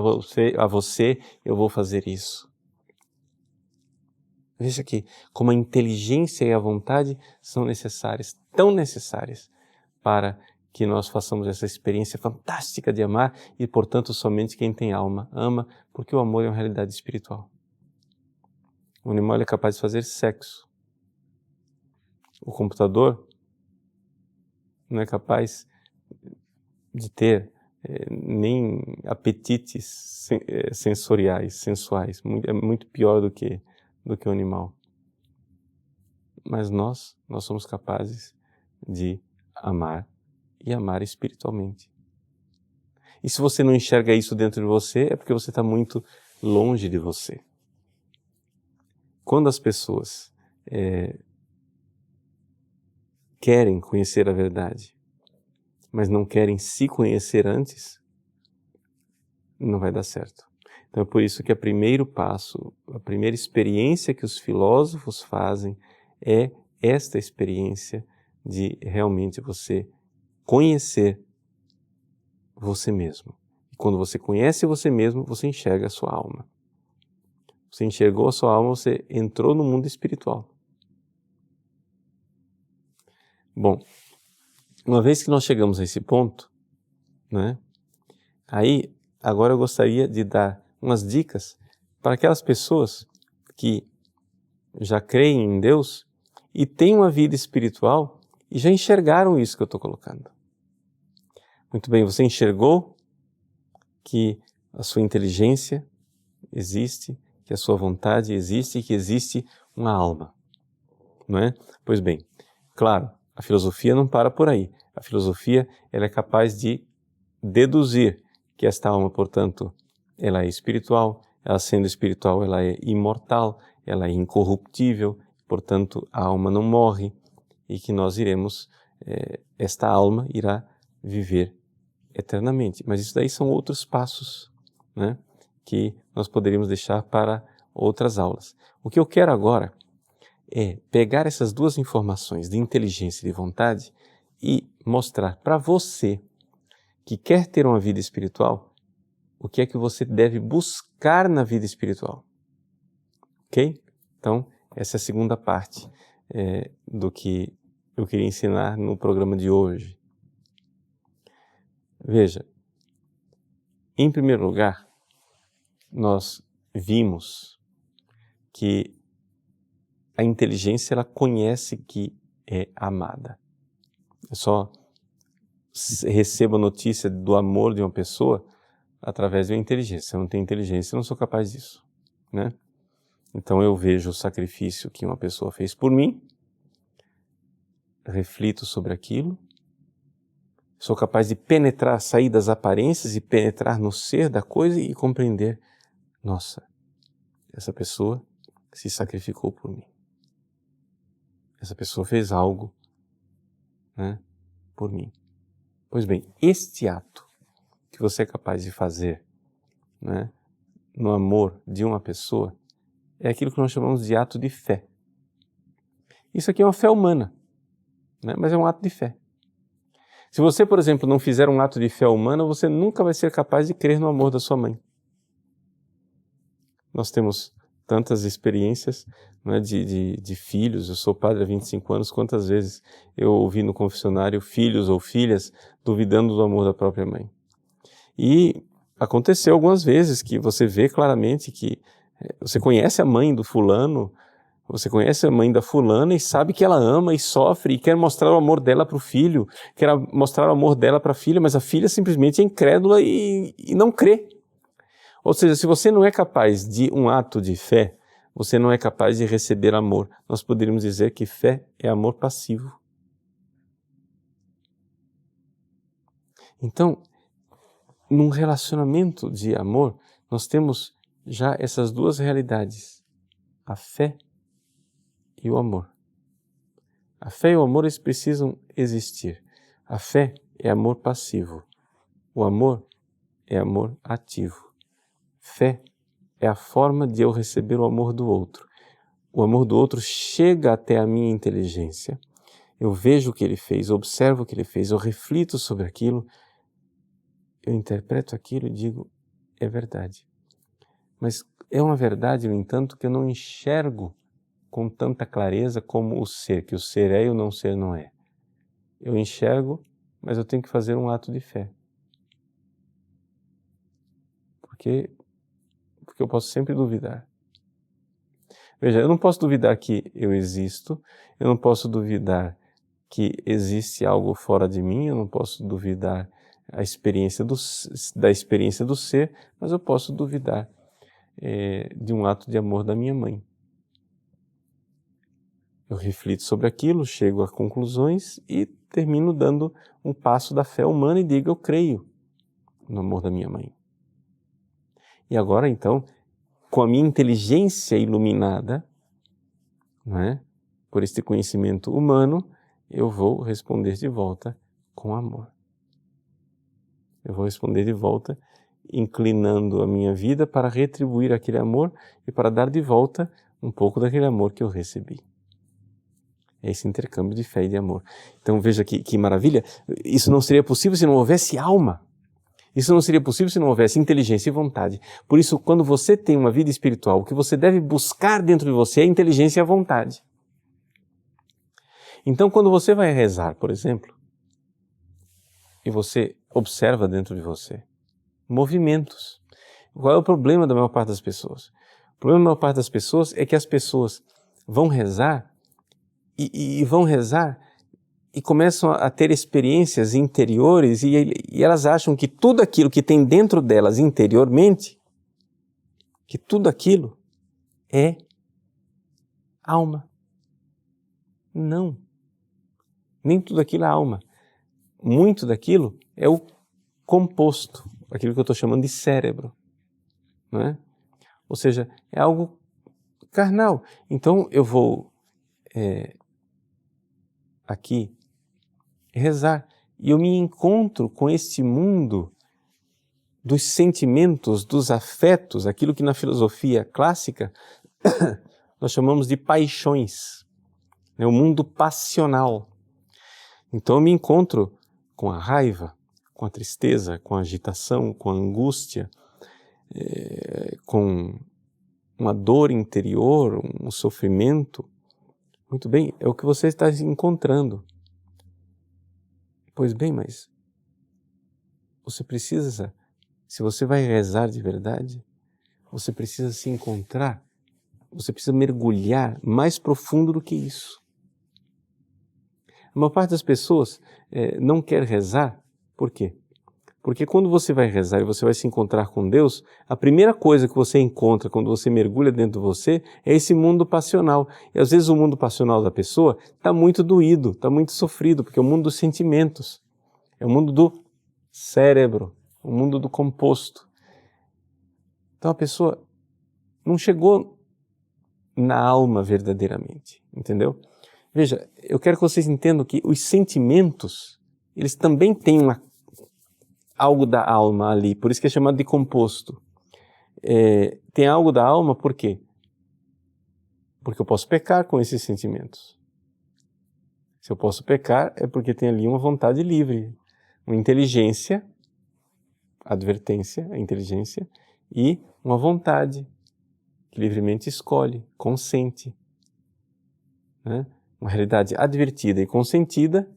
Speaker 1: você, eu vou fazer isso. Veja aqui, como a inteligência e a vontade são necessárias, tão necessárias, para que nós façamos essa experiência fantástica de amar e, portanto, somente quem tem alma ama, porque o amor é uma realidade espiritual. O animal é capaz de fazer sexo. O computador não é capaz de ter nem apetites sensoriais, sensuais. É muito pior do que o animal. Mas nós somos capazes de amar e amar espiritualmente. E se você não enxerga isso dentro de você, é porque você está muito longe de você. Quando as pessoas querem conhecer a verdade, mas não querem se conhecer antes, não vai dar certo. Então é por isso que o primeiro passo, a primeira experiência que os filósofos fazem é esta experiência de realmente você conhecer você mesmo. E quando você conhece você mesmo, você enxerga a sua alma. Você enxergou a sua alma, você entrou no mundo espiritual. Bom, uma vez que nós chegamos a esse ponto, né, aí agora eu gostaria de dar umas dicas para aquelas pessoas que já creem em Deus e têm uma vida espiritual e já enxergaram isso que eu estou colocando. Muito bem, você enxergou que a sua inteligência existe, que a sua vontade existe e que existe uma alma, não é? Pois bem, claro, a filosofia não para por aí. A filosofia ela é capaz de deduzir que esta alma, portanto, ela é espiritual, ela sendo espiritual, ela é imortal, ela é incorruptível, portanto, a alma não morre e que nós esta alma irá viver eternamente. Mas isso daí são outros passos, né, que nós poderíamos deixar para outras aulas. O que eu quero agora é pegar essas duas informações de inteligência e de vontade e mostrar para você que quer ter uma vida espiritual, o que é que você deve buscar na vida espiritual. Ok? Então, essa é a segunda parte do que eu queria ensinar no programa de hoje. Veja, em primeiro lugar, nós vimos que a inteligência ela conhece que é amada. Eu só recebo a notícia do amor de uma pessoa através da inteligência. Se eu não tenho inteligência, eu não sou capaz disso, né? Então eu vejo o sacrifício que uma pessoa fez por mim, reflito sobre aquilo, sou capaz de penetrar, sair das aparências e penetrar no ser da coisa e compreender, nossa, essa pessoa se sacrificou por mim. Essa pessoa fez algo, né, por mim. Pois bem, este ato que você é capaz de fazer, né, no amor de uma pessoa, é aquilo que nós chamamos de ato de fé. Isso aqui é uma fé humana, né, mas é um ato de fé. Se você, por exemplo, não fizer um ato de fé humana, você nunca vai ser capaz de crer no amor da sua mãe. Nós temos tantas experiências, né, de filhos, eu sou padre há 25 anos, quantas vezes eu ouvi no confessionário filhos ou filhas duvidando do amor da própria mãe. E aconteceu algumas vezes que você vê claramente que você conhece a mãe do fulano, você conhece a mãe da fulana e sabe que ela ama e sofre e quer mostrar o amor dela para o filho, quer mostrar o amor dela para a filha, mas a filha simplesmente é incrédula e não crê. Ou seja, se você não é capaz de um ato de fé, você não é capaz de receber amor. Nós poderíamos dizer que fé é amor passivo. Então, num relacionamento de amor, nós temos já essas duas realidades, a fé e o amor. A fé e o amor, eles precisam existir. A fé é amor passivo. O amor é amor ativo. Fé é a forma de eu receber o amor do outro. O amor do outro chega até a minha inteligência. Eu vejo o que ele fez, observo o que ele fez, eu reflito sobre aquilo, eu interpreto aquilo e digo, é verdade. Mas é uma verdade, no entanto, que eu não enxergo com tanta clareza como o ser, que o ser é e o não ser não é. Eu enxergo, mas eu tenho que fazer um ato de fé. Porque eu posso sempre duvidar. Veja, eu não posso duvidar que eu existo, eu não posso duvidar que existe algo fora de mim, eu não posso duvidar da experiência do ser, mas eu posso duvidar de um ato de amor da minha mãe. Eu reflito sobre aquilo, chego a conclusões e termino dando um passo da fé humana e digo, eu creio no amor da minha mãe. E agora, então, com a minha inteligência iluminada, não é? Por este conhecimento humano, eu vou responder de volta com amor. Eu vou responder de volta inclinando a minha vida para retribuir aquele amor e para dar de volta um pouco daquele amor que eu recebi. É esse intercâmbio de fé e de amor. Então veja que maravilha, isso não seria possível se não houvesse alma. Isso não seria possível se não houvesse inteligência e vontade. Por isso, quando você tem uma vida espiritual, o que você deve buscar dentro de você é a inteligência e a vontade. Então, quando você vai rezar, por exemplo, e você observa dentro de você movimentos. Qual é o problema da maior parte das pessoas? O problema da maior parte das pessoas é que as pessoas vão rezar e vão rezar e começam a ter experiências interiores e elas acham que tudo aquilo que tem dentro delas interiormente, que tudo aquilo é alma. Não. Nem tudo aquilo é alma. Muito daquilo é o composto, aquilo que eu estou chamando de cérebro. Não é? Ou seja, é algo carnal. Então eu vou aqui rezar e eu me encontro com este mundo dos sentimentos, dos afetos, aquilo que na filosofia clássica nós chamamos de paixões, o mundo passional. Então eu me encontro com a raiva, com a tristeza, com a agitação, com a angústia, com uma dor interior, um sofrimento. Muito bem, é o que você está encontrando. Pois bem, mas você precisa, se você vai rezar de verdade, você precisa se encontrar, você precisa mergulhar mais profundo do que isso. A maior parte das pessoas não quer rezar, por quê? Porque quando você vai rezar e você vai se encontrar com Deus, a primeira coisa que você encontra quando você mergulha dentro de você é esse mundo passional. E às vezes o mundo passional da pessoa está muito doído, está muito sofrido, porque é o mundo dos sentimentos, é o mundo do cérebro, o mundo do composto. Então a pessoa não chegou na alma verdadeiramente, entendeu? Veja, eu quero que vocês entendam que os sentimentos, eles também têm algo da alma ali, por isso que é chamado de composto. Tem algo da alma por quê? Porque eu posso pecar com esses sentimentos. Se eu posso pecar é porque tem ali uma vontade livre, uma inteligência, advertência, a inteligência, e uma vontade que livremente escolhe, consente. Né? Uma realidade advertida e consentida,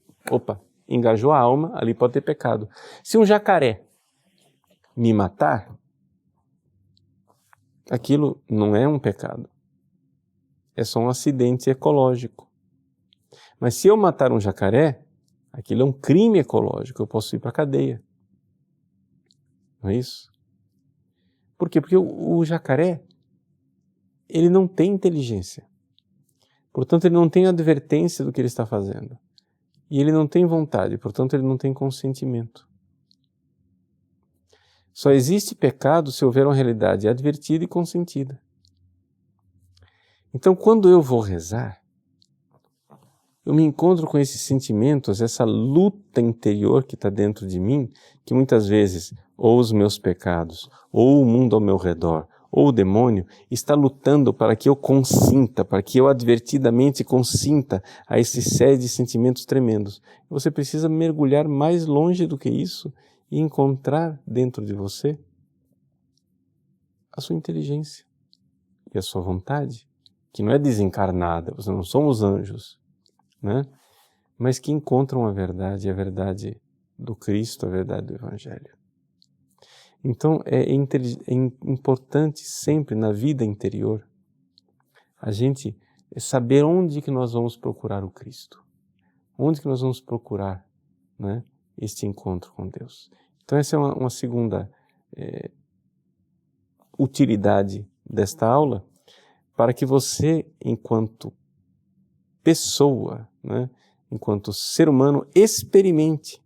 Speaker 1: engajou a alma, ali pode ter pecado. Se um jacaré me matar, aquilo não é um pecado. É só um acidente ecológico. Mas se eu matar um jacaré, aquilo é um crime ecológico, eu posso ir para a cadeia. Não é isso? Por quê? Porque o jacaré, ele não tem inteligência. Portanto, ele não tem advertência do que ele está fazendo. E ele não tem vontade, portanto, ele não tem consentimento. Só existe pecado se houver uma realidade advertida e consentida. Então, quando eu vou rezar, eu me encontro com esses sentimentos, essa luta interior que está dentro de mim, que muitas vezes, ou os meus pecados, ou o mundo ao meu redor, ou o demônio, está lutando para que eu consinta, para que eu advertidamente consinta a esse série de sentimentos tremendos. Você precisa mergulhar mais longe do que isso e encontrar dentro de você a sua inteligência e a sua vontade, que não é desencarnada, nós não somos anjos, né? Mas que encontram a verdade do Cristo, a verdade do Evangelho. Então é importante sempre na vida interior a gente saber onde que nós vamos procurar o Cristo, onde que nós vamos procurar, né, este encontro com Deus. Então essa é uma segunda utilidade desta aula, para que você, enquanto pessoa, né, enquanto ser humano, experimente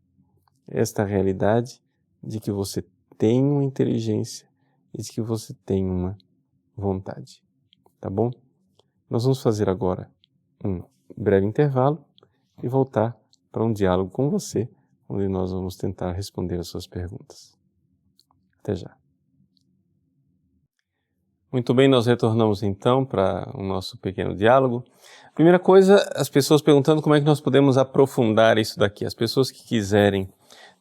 Speaker 1: esta realidade de que você tem uma inteligência e de que você tem uma vontade. Tá bom? Nós vamos fazer agora um breve intervalo e voltar para um diálogo com você, onde nós vamos tentar responder as suas perguntas. Até já. Muito bem, nós retornamos então para o nosso pequeno diálogo. Primeira coisa, as pessoas perguntando como é que nós podemos aprofundar isso daqui. As pessoas que quiserem,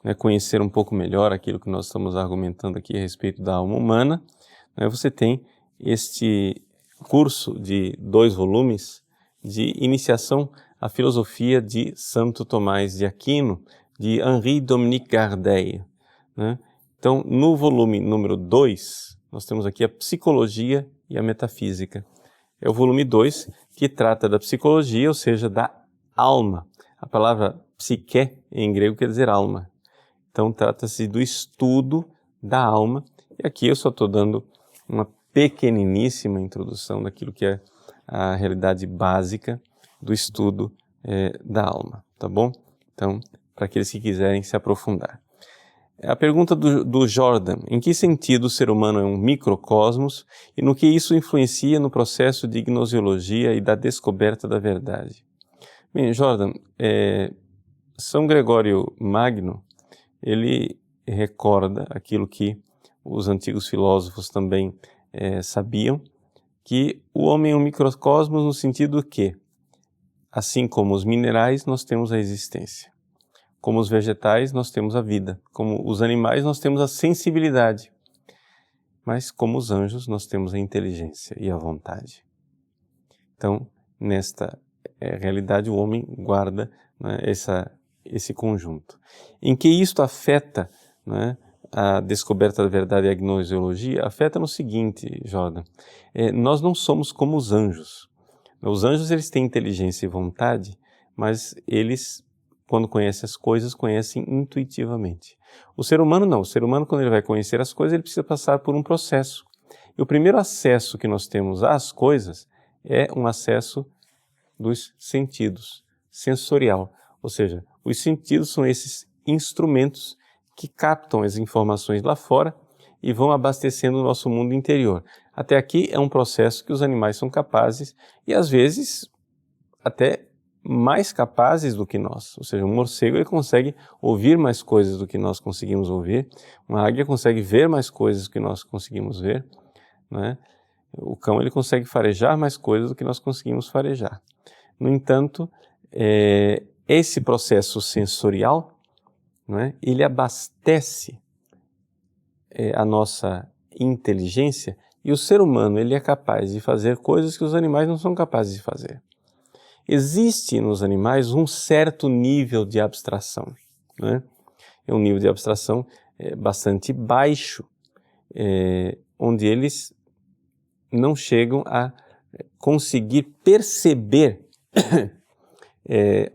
Speaker 1: né, conhecer um pouco melhor aquilo que nós estamos argumentando aqui a respeito da alma humana, né, você tem este curso de 2 volumes de iniciação à filosofia de Santo Tomás de Aquino, de Henri-Dominique Gardel, né? Então, no volume número 2, nós temos aqui a psicologia e a metafísica. É o volume 2 que trata da psicologia, ou seja, da alma. A palavra psique em grego quer dizer alma. Então, trata-se do estudo da alma. E aqui eu só estou dando uma pequeniníssima introdução daquilo que é a realidade básica do estudo da alma, tá bom? Então, para aqueles que quiserem se aprofundar. A pergunta do Jordan: em que sentido o ser humano é um microcosmos e no que isso influencia no processo de gnoseologia e da descoberta da verdade? Bem, Jordan, São Gregório Magno, ele recorda aquilo que os antigos filósofos também sabiam, que o homem é um microcosmos no sentido que, assim como os minerais, nós temos a existência. Como os vegetais, nós temos a vida. Como os animais, nós temos a sensibilidade. Mas como os anjos, nós temos a inteligência e a vontade. Então, nesta realidade, o homem guarda, né, esse conjunto. Em que isto afeta, né, a descoberta da verdade e a gnoseologia? Afeta no seguinte, Jordan, nós não somos como os anjos. Os anjos, eles têm inteligência e vontade, mas eles, quando conhecem as coisas, conhecem intuitivamente. O ser humano não. O ser humano, quando ele vai conhecer as coisas, ele precisa passar por um processo. E o primeiro acesso que nós temos às coisas é um acesso dos sentidos, sensorial. Ou seja, os sentidos são esses instrumentos que captam as informações lá fora e vão abastecendo o nosso mundo interior. Até aqui é um processo que os animais são capazes e, às vezes, até mais capazes do que nós. Ou seja, um morcego ele consegue ouvir mais coisas do que nós conseguimos ouvir, uma águia consegue ver mais coisas do que nós conseguimos ver, né? O cão ele consegue farejar mais coisas do que nós conseguimos farejar. No entanto, esse processo sensorial, né, ele abastece a nossa inteligência, e o ser humano ele é capaz de fazer coisas que os animais não são capazes de fazer. Existe nos animais um certo nível de abstração, né? É um nível de abstração bastante baixo, onde eles não chegam a conseguir perceber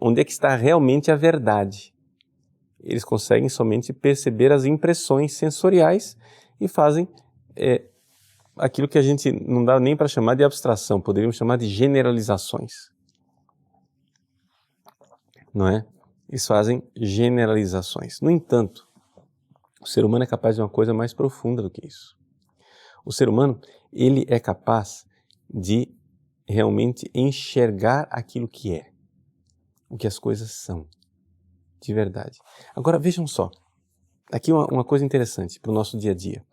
Speaker 1: onde é que está realmente a verdade. Eles conseguem somente perceber as impressões sensoriais e fazem aquilo que a gente não dá nem para chamar de abstração, poderíamos chamar de generalizações. Não é? Eles fazem generalizações. No entanto, o ser humano é capaz de uma coisa mais profunda do que isso. O ser humano, ele é capaz de realmente enxergar aquilo que é, o que as coisas são, de verdade. Agora, vejam só, aqui uma coisa interessante para o nosso dia a dia.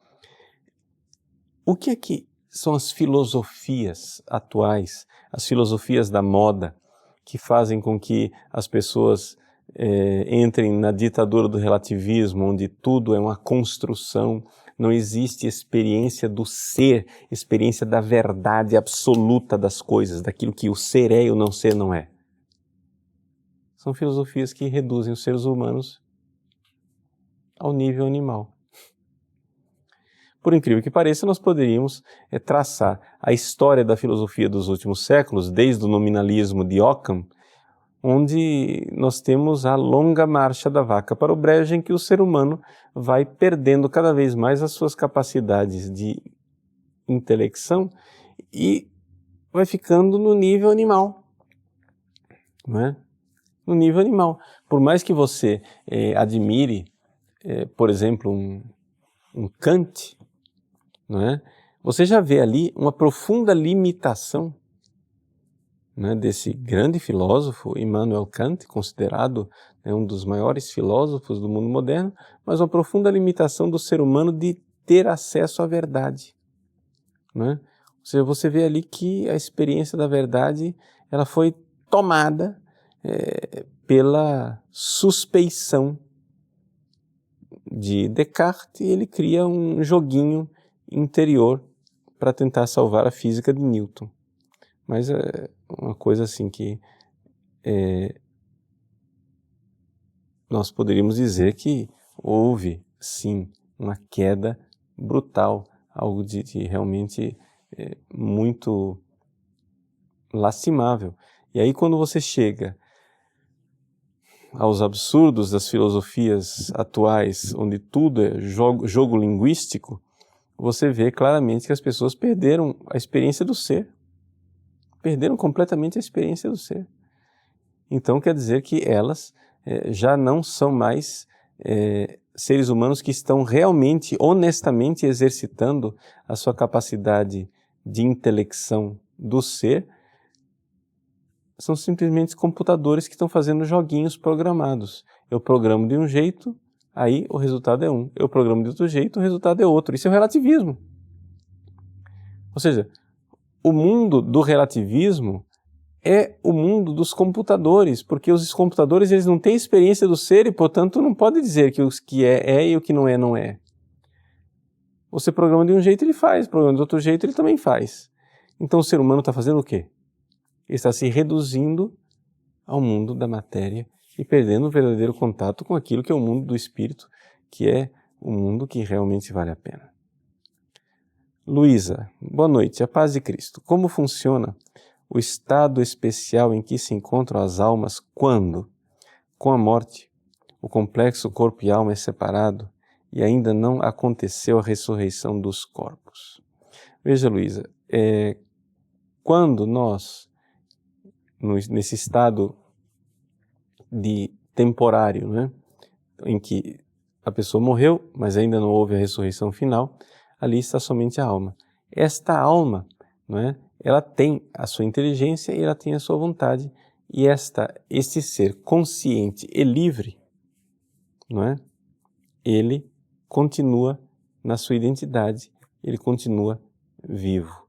Speaker 1: O que é que são as filosofias atuais, as filosofias da moda, que fazem com que as pessoas entrem na ditadura do relativismo, onde tudo é uma construção, não existe experiência do ser, experiência da verdade absoluta das coisas, daquilo que o ser é e o não ser não é? São filosofias que reduzem os seres humanos ao nível animal. Por incrível que pareça, nós poderíamos traçar a história da filosofia dos últimos séculos, desde o nominalismo de Occam, onde nós temos a longa marcha da vaca para o brejo, em que o ser humano vai perdendo cada vez mais as suas capacidades de intelecção e vai ficando no nível animal, não é? No nível animal. Por mais que você admire, por exemplo, um Kant, não é? Você já vê ali uma profunda limitação, né, desse grande filósofo, Immanuel Kant, considerado um dos maiores filósofos do mundo moderno, mas uma profunda limitação do ser humano de ter acesso à verdade, né? Ou seja, você vê ali que a experiência da verdade ela foi tomada pela suspeição de Descartes, e ele cria um joguinho interior para tentar salvar a física de Newton. Mas é uma coisa assim que nós poderíamos dizer que houve, sim, uma queda brutal, algo de realmente muito lastimável. E aí quando você chega aos absurdos das filosofias atuais, onde tudo é jogo linguístico, você vê claramente que as pessoas perderam a experiência do ser. Perderam completamente a experiência do ser. Então quer dizer que elas já não são mais seres humanos que estão realmente, honestamente exercitando a sua capacidade de intelecção do ser. São simplesmente computadores que estão fazendo joguinhos programados. Eu programo de um jeito, aí o resultado é um. Eu programo de outro jeito, o resultado é outro. Isso é o relativismo. Ou seja, o mundo do relativismo é o mundo dos computadores, porque os computadores eles não têm experiência do ser e, portanto, não pode dizer que o que é e o que não é, não é. Você programa de um jeito, ele faz, programa de outro jeito, ele também faz. Então o ser humano está fazendo o quê? Ele está se reduzindo ao mundo da matéria e perdendo o verdadeiro contato com aquilo que é o mundo do espírito, que é o mundo que realmente vale a pena. Luísa, boa noite, a paz de Cristo. Como funciona o estado especial em que se encontram as almas quando, com a morte, o complexo corpo e alma é separado e ainda não aconteceu a ressurreição dos corpos? Veja, Luísa, quando nós, nesse estado de temporário, né, em que a pessoa morreu, mas ainda não houve a ressurreição final, ali está somente a alma. Esta alma, não é, ela tem a sua inteligência e ela tem a sua vontade, e este ser consciente e livre, não é, ele continua na sua identidade, ele continua vivo.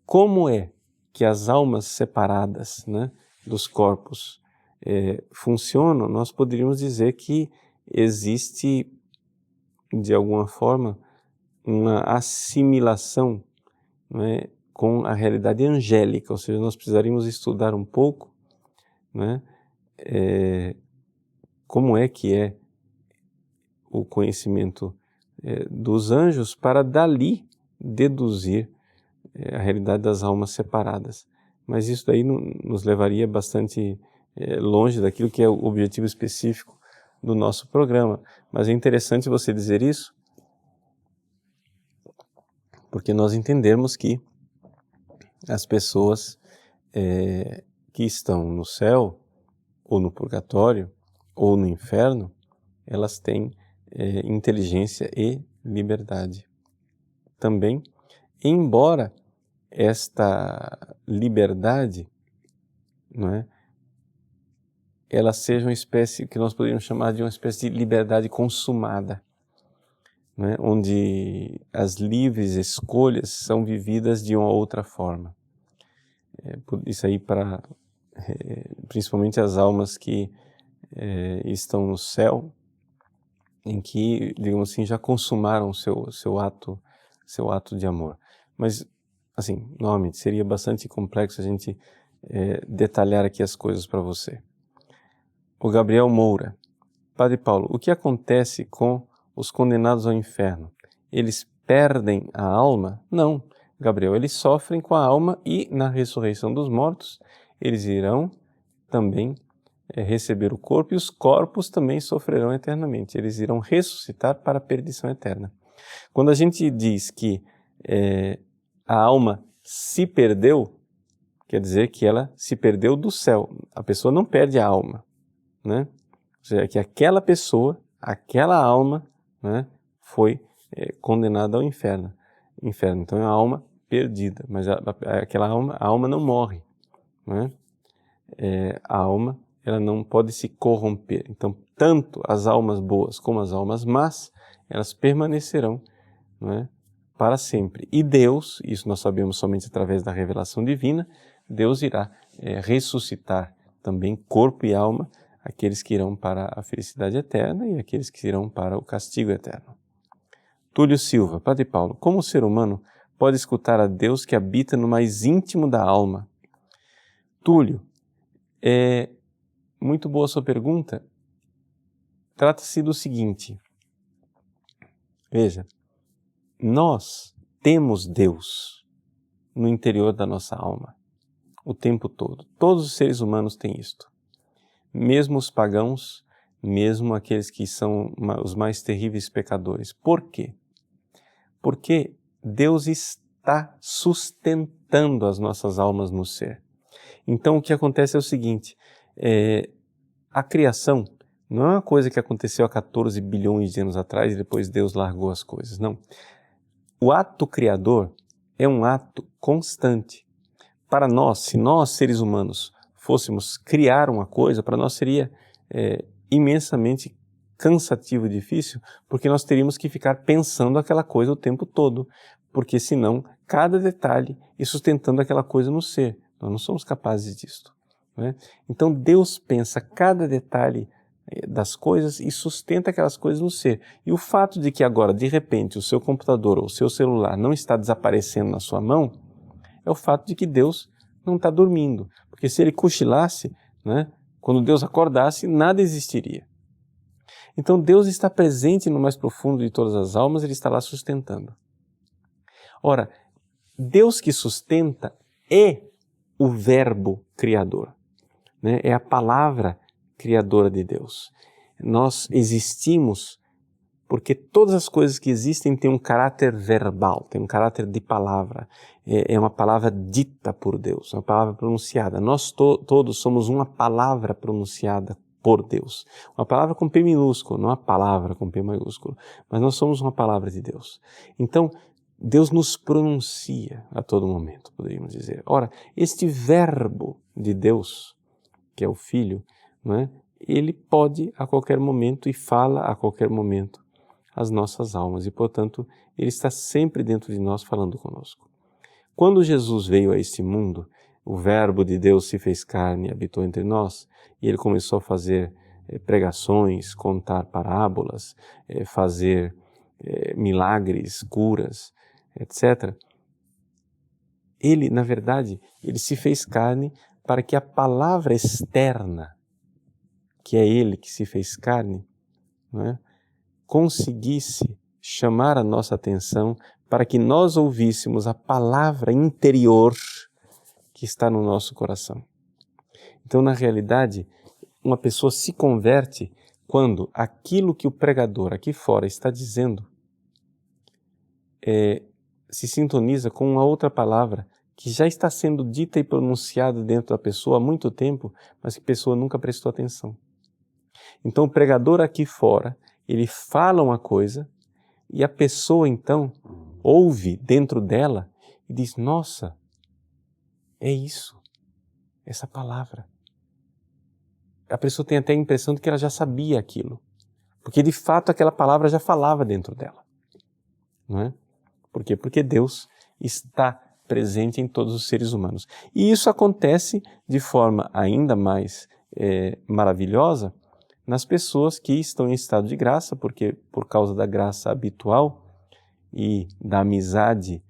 Speaker 1: Como é que as almas separadas, né, dos corpos funcionam? Nós poderíamos dizer que existe, de alguma forma, uma assimilação, né, com a realidade angélica, ou seja, nós precisaríamos estudar um pouco, né, como é que é o conhecimento dos anjos para dali deduzir a realidade das almas separadas. Mas isso daí nos levaria bastante longe daquilo que é o objetivo específico do nosso programa. Mas é interessante você dizer isso, porque nós entendemos que as pessoas que estão no céu, ou no purgatório, ou no inferno, elas têm inteligência e liberdade. Também, embora esta liberdade, não é, ela seja uma espécie que nós poderíamos chamar de uma espécie de liberdade consumada, não é, onde as livres escolhas são vividas de uma outra forma. Isso aí para principalmente as almas que estão no céu, em que, digamos assim, já consumaram seu ato de amor. Mas, assim, novamente, seria bastante complexo a gente detalhar aqui as coisas para você. O Gabriel Moura. Padre Paulo, o que acontece com os condenados ao inferno? Eles perdem a alma? Não, Gabriel, eles sofrem com a alma e na ressurreição dos mortos eles irão também receber o corpo e os corpos também sofrerão eternamente. Eles irão ressuscitar para a perdição eterna. Quando a gente diz que a alma se perdeu, quer dizer que ela se perdeu do céu. A pessoa não perde a alma, né? Ou seja, que aquela pessoa, aquela alma, né, foi condenada ao inferno. Então é uma alma perdida, mas aquela alma, a alma não morre, né? A alma, ela não pode se corromper. Então, tanto as almas boas como as almas más, elas permanecerão, né, para sempre. E Deus, isso nós sabemos somente através da revelação divina, Deus irá ressuscitar também corpo e alma, aqueles que irão para a felicidade eterna e aqueles que irão para o castigo eterno. Túlio Silva, Padre Paulo, como o ser humano pode escutar a Deus que habita no mais íntimo da alma? Túlio, muito boa sua pergunta. Trata-se do seguinte, veja, nós temos Deus no interior da nossa alma o tempo todo. Todos os seres humanos têm isto. Mesmo os pagãos, mesmo aqueles que são os mais terríveis pecadores. Por quê? Porque Deus está sustentando as nossas almas no ser. Então o que acontece é o seguinte, a criação não é uma coisa que aconteceu há 14 bilhões de anos atrás e depois Deus largou as coisas, não. O ato criador é um ato constante. Para nós, se nós seres humanos fôssemos criar uma coisa, para nós seria imensamente cansativo e difícil, porque nós teríamos que ficar pensando aquela coisa o tempo todo, porque senão cada detalhe e sustentando aquela coisa no ser. Nós não somos capazes disto, né? Então Deus pensa cada detalhe das coisas e sustenta aquelas coisas no ser. E o fato de que agora, de repente, o seu computador ou o seu celular não está desaparecendo na sua mão, é o fato de que Deus não está dormindo. Porque se ele cochilasse, né, quando Deus acordasse, nada existiria. Então Deus está presente no mais profundo de todas as almas, ele está lá sustentando. Ora, Deus que sustenta é o Verbo Criador, né? É a palavra criadora de Deus. Nós existimos porque todas as coisas que existem têm um caráter verbal, têm um caráter de palavra. É uma palavra dita por Deus, uma palavra pronunciada. Nós todos somos uma palavra pronunciada por Deus. Uma palavra com P minúsculo, não uma palavra com P maiúsculo, mas nós somos uma palavra de Deus. Então, Deus nos pronuncia a todo momento, poderíamos dizer. Ora, este verbo de Deus, que é o Filho, não é? Ele pode a qualquer momento e fala a qualquer momento as nossas almas e, portanto, ele está sempre dentro de nós falando conosco. Quando Jesus veio a este mundo, o Verbo de Deus se fez carne e habitou entre nós, e ele começou a fazer pregações, contar parábolas, fazer milagres, curas, etc. Ele, na verdade, ele se fez carne para que a palavra externa, que é ele que se fez carne, não é, conseguisse chamar a nossa atenção para que nós ouvíssemos a palavra interior que está no nosso coração. Então, na realidade, uma pessoa se converte quando aquilo que o pregador aqui fora está dizendo se sintoniza com uma outra palavra que já está sendo dita e pronunciada dentro da pessoa há muito tempo, mas que a pessoa nunca prestou atenção. Então, o pregador aqui fora, ele fala uma coisa e a pessoa, então, ouve dentro dela e diz, nossa, é isso, essa palavra. A pessoa tem até a impressão de que ela já sabia aquilo, porque de fato aquela palavra já falava dentro dela, não é? Por quê? Porque Deus está presente em todos os seres humanos. E isso acontece de forma ainda mais maravilhosa nas pessoas que estão em estado de graça, porque por causa da graça habitual e da amizade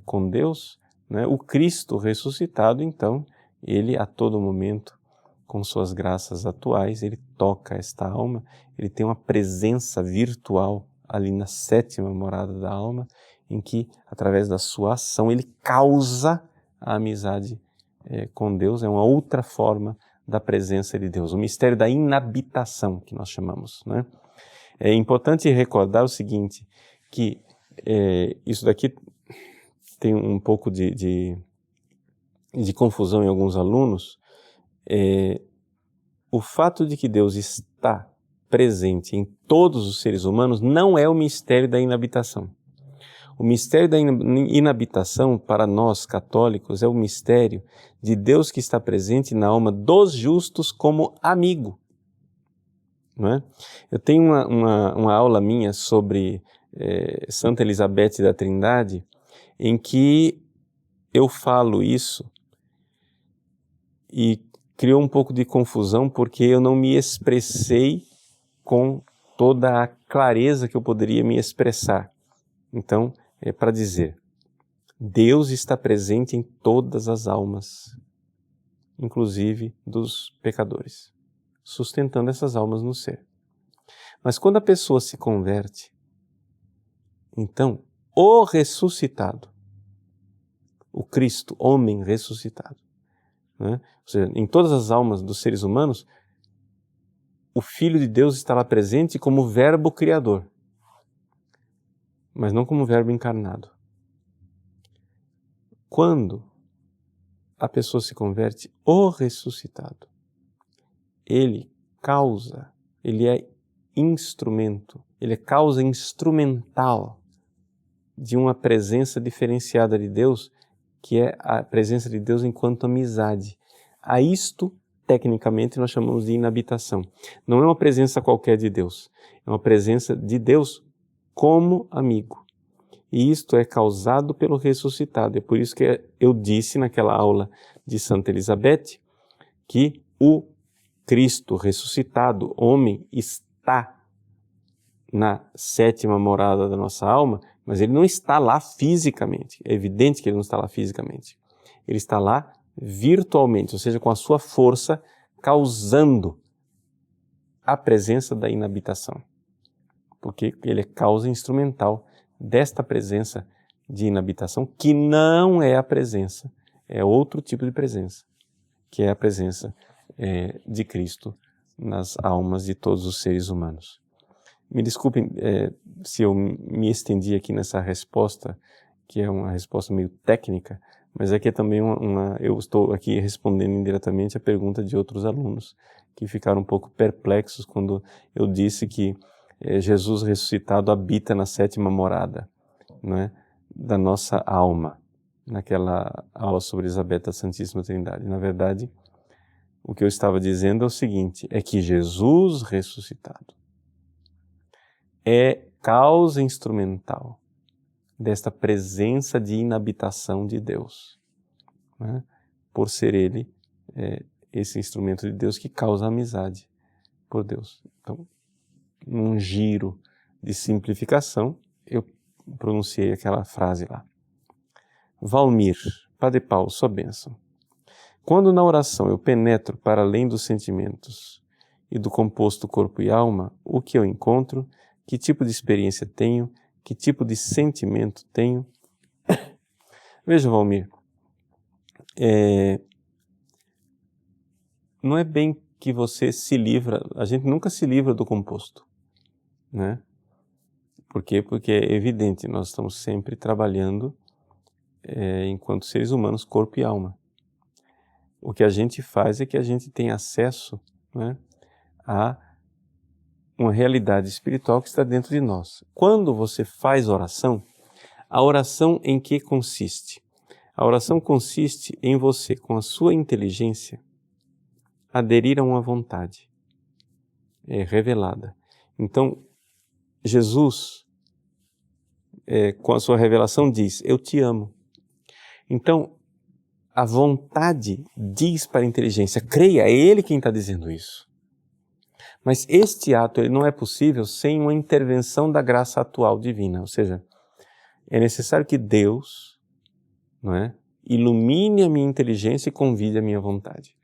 Speaker 1: com Deus, né, o Cristo ressuscitado, então, ele a todo momento, com suas graças atuais, ele toca esta alma, ele tem uma presença virtual ali na 7ª morada da alma, em que, através da sua ação, ele causa a amizade com Deus. É uma outra forma da presença de Deus, o mistério da inabitação, que nós chamamos, né? É importante recordar o seguinte, que isso daqui tem um pouco de confusão em alguns alunos. O fato de que Deus está presente em todos os seres humanos não é o mistério da inabitação. O mistério da inabitação, para nós católicos, é o mistério de Deus que está presente na alma dos justos como amigo. Não é? Eu tenho uma aula minha sobre Santa Elizabeth da Trindade, em que eu falo isso e criou um pouco de confusão porque eu não me expressei com toda a clareza que eu poderia me expressar. Então, é para dizer, Deus está presente em todas as almas, inclusive dos pecadores, sustentando essas almas no ser. Mas quando a pessoa se converte, então, o ressuscitado, o Cristo, homem ressuscitado, né? Ou seja, em todas as almas dos seres humanos, o Filho de Deus está lá presente como verbo criador, mas não como verbo encarnado. Quando a pessoa se converte, o ressuscitado, ele causa, ele é instrumento, ele é causa instrumental de uma presença diferenciada de Deus, que é a presença de Deus enquanto amizade. A isto tecnicamente nós chamamos de inabitação. Não é uma presença qualquer de Deus, é uma presença de Deus como amigo. E isto é causado pelo ressuscitado. É por isso que eu disse naquela aula de Santa Elizabeth que o Cristo ressuscitado, homem, está na 7ª morada da nossa alma, mas ele não está lá fisicamente. É evidente que ele não está lá fisicamente. Ele está lá virtualmente, ou seja, com a sua força, causando a presença da inabitação. Porque ele é causa instrumental desta presença de inabitação, que não é a presença, é outro tipo de presença, que é a presença de Cristo nas almas de todos os seres humanos. Me desculpem se eu me estendi aqui nessa resposta, que é uma resposta meio técnica, mas é que é também eu estou aqui respondendo indiretamente a pergunta de outros alunos que ficaram um pouco perplexos quando eu disse que Jesus ressuscitado habita na 7ª morada, né, da nossa alma, naquela aula sobre Isabel da Santíssima Trindade. Na verdade, o que eu estava dizendo é o seguinte, é que Jesus ressuscitado é causa instrumental desta presença de inabitação de Deus, né? Por ser Ele esse instrumento de Deus que causa amizade por Deus. Então, num giro de simplificação, eu pronunciei aquela frase lá. Valmir, Padre Paulo, sua bênção. Quando na oração eu penetro para além dos sentimentos e do composto corpo e alma, o que eu encontro, que tipo de experiência tenho, que tipo de sentimento tenho? Veja, Valmir, não é bem que você se livra, a gente nunca se livra do composto, né? Por quê? Porque é evidente, nós estamos sempre trabalhando enquanto seres humanos, corpo e alma. O que a gente faz é que a gente tem acesso, né, a uma realidade espiritual que está dentro de nós. Quando você faz oração, a oração em que consiste? A oração consiste em você, com a sua inteligência, aderir a uma vontade revelada. Então, Jesus, com a sua revelação, diz, eu te amo. Então, a vontade diz para a inteligência, creia, é Ele quem está dizendo isso. Mas este ato ele não é possível sem uma intervenção da graça atual divina, ou seja, é necessário que Deus, não é, ilumine a minha inteligência e convide a minha vontade.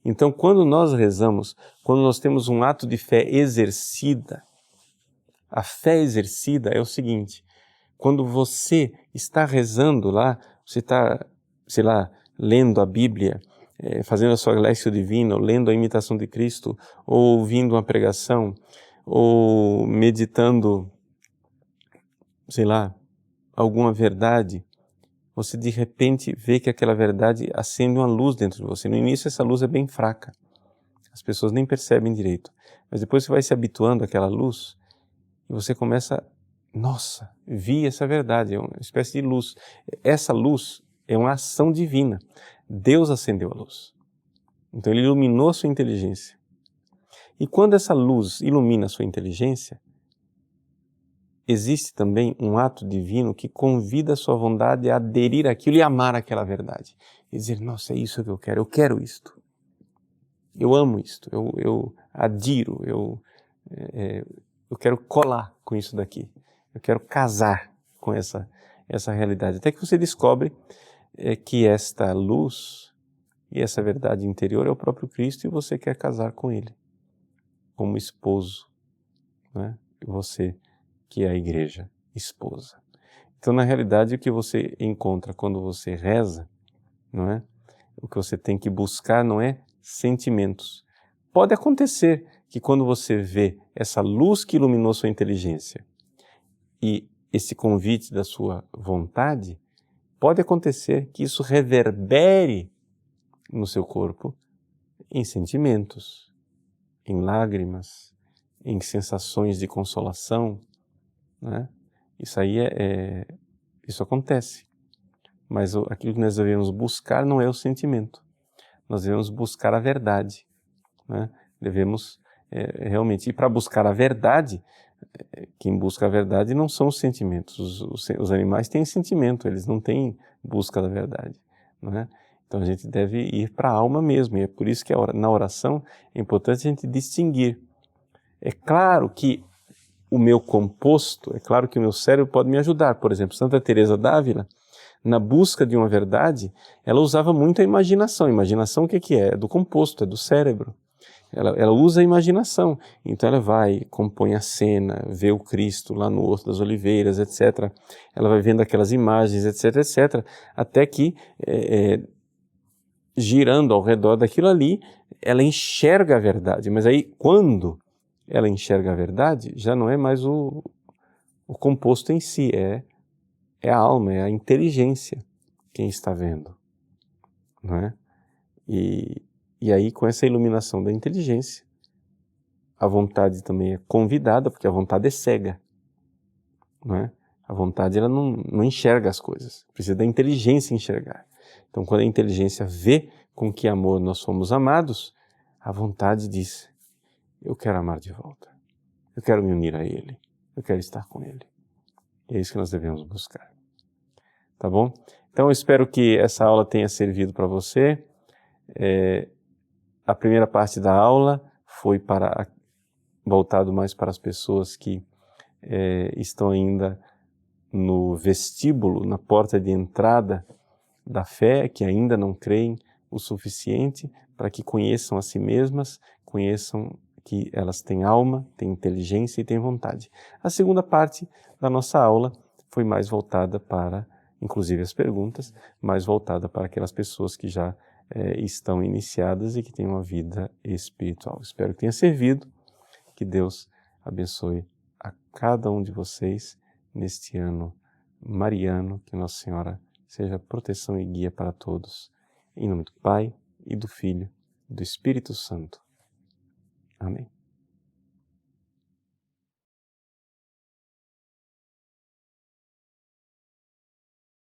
Speaker 1: Então, quando nós rezamos, quando nós temos um ato de fé exercida, a fé exercida é o seguinte, quando você está rezando lá, você está, sei lá, lendo a Bíblia, fazendo a sua Lécio Divina, ou lendo a imitação de Cristo, ou ouvindo uma pregação, ou meditando, sei lá, alguma verdade, você de repente vê que aquela verdade acende uma luz dentro de você. No início essa luz é bem fraca, as pessoas nem percebem direito, mas depois você vai se habituando àquela luz e você começa, nossa, vi essa verdade, é uma espécie de luz. Essa luz é uma ação divina. Deus acendeu a luz. Então Ele iluminou a sua inteligência. E quando essa luz ilumina a sua inteligência, existe também um ato divino que convida a sua vontade a aderir àquilo e amar aquela verdade. E dizer, nossa, é isso que eu quero isto. Eu amo isto, eu adiro, eu quero colar com isso daqui. Eu quero casar com essa realidade. Até que você descobre que esta luz e essa verdade interior é o próprio Cristo e você quer casar com Ele, como esposo, né? Você que é a igreja, esposa. Então, na realidade, o que você encontra quando você reza, não é? O que você tem que buscar não é sentimentos. Pode acontecer que quando você vê essa luz que iluminou sua inteligência e esse convite da sua vontade, pode acontecer que isso reverbere no seu corpo em sentimentos, em lágrimas, em sensações de consolação, né? Isso aí isso acontece. Mas aquilo que nós devemos buscar não é o sentimento. nós devemos buscar a verdade, né? Devemos realmente, e para buscar a verdade, quem busca a verdade não são os sentimentos. Os animais têm sentimento, eles não têm busca da verdade, não é? Então a gente deve ir para a alma mesmo, e é por isso que na oração é importante a gente distinguir. É claro que o meu composto, é claro que o meu cérebro pode me ajudar. Por exemplo, Santa Teresa d'Ávila, na busca de uma verdade, ela usava muito a imaginação. Imaginação o que é? É do composto, é do cérebro. Ela usa a imaginação, então ela vai, compõe a cena, vê o Cristo lá no Horto das Oliveiras, etc. Ela vai vendo aquelas imagens, etc, etc, até que, girando ao redor daquilo ali, ela enxerga a verdade. Mas aí, quando ela enxerga a verdade, já não é mais o composto em si, é a alma, é a inteligência quem está vendo, não é? E aí, com essa iluminação da inteligência, a vontade também é convidada, porque a vontade é cega, não é? A vontade ela não enxerga as coisas, precisa da inteligência enxergar. Então, quando a inteligência vê com que amor nós fomos amados, a vontade diz, eu quero amar de volta, eu quero me unir a Ele, eu quero estar com Ele. E é isso que nós devemos buscar. Tá bom? Então, eu espero que essa aula tenha servido para você. A primeira parte da aula foi voltado mais para as pessoas que estão ainda no vestíbulo, na porta de entrada da fé, que ainda não creem o suficiente para que conheçam a si mesmas, conheçam que elas têm alma, têm inteligência e têm vontade. A segunda parte da nossa aula foi mais voltada para, inclusive as perguntas, mais voltada para aquelas pessoas que já estão iniciadas e que têm uma vida espiritual. Espero que tenha servido, que Deus abençoe a cada um de vocês neste ano mariano, que Nossa Senhora seja proteção e guia para todos. Em nome do Pai, e do Filho, e do Espírito Santo. Amém.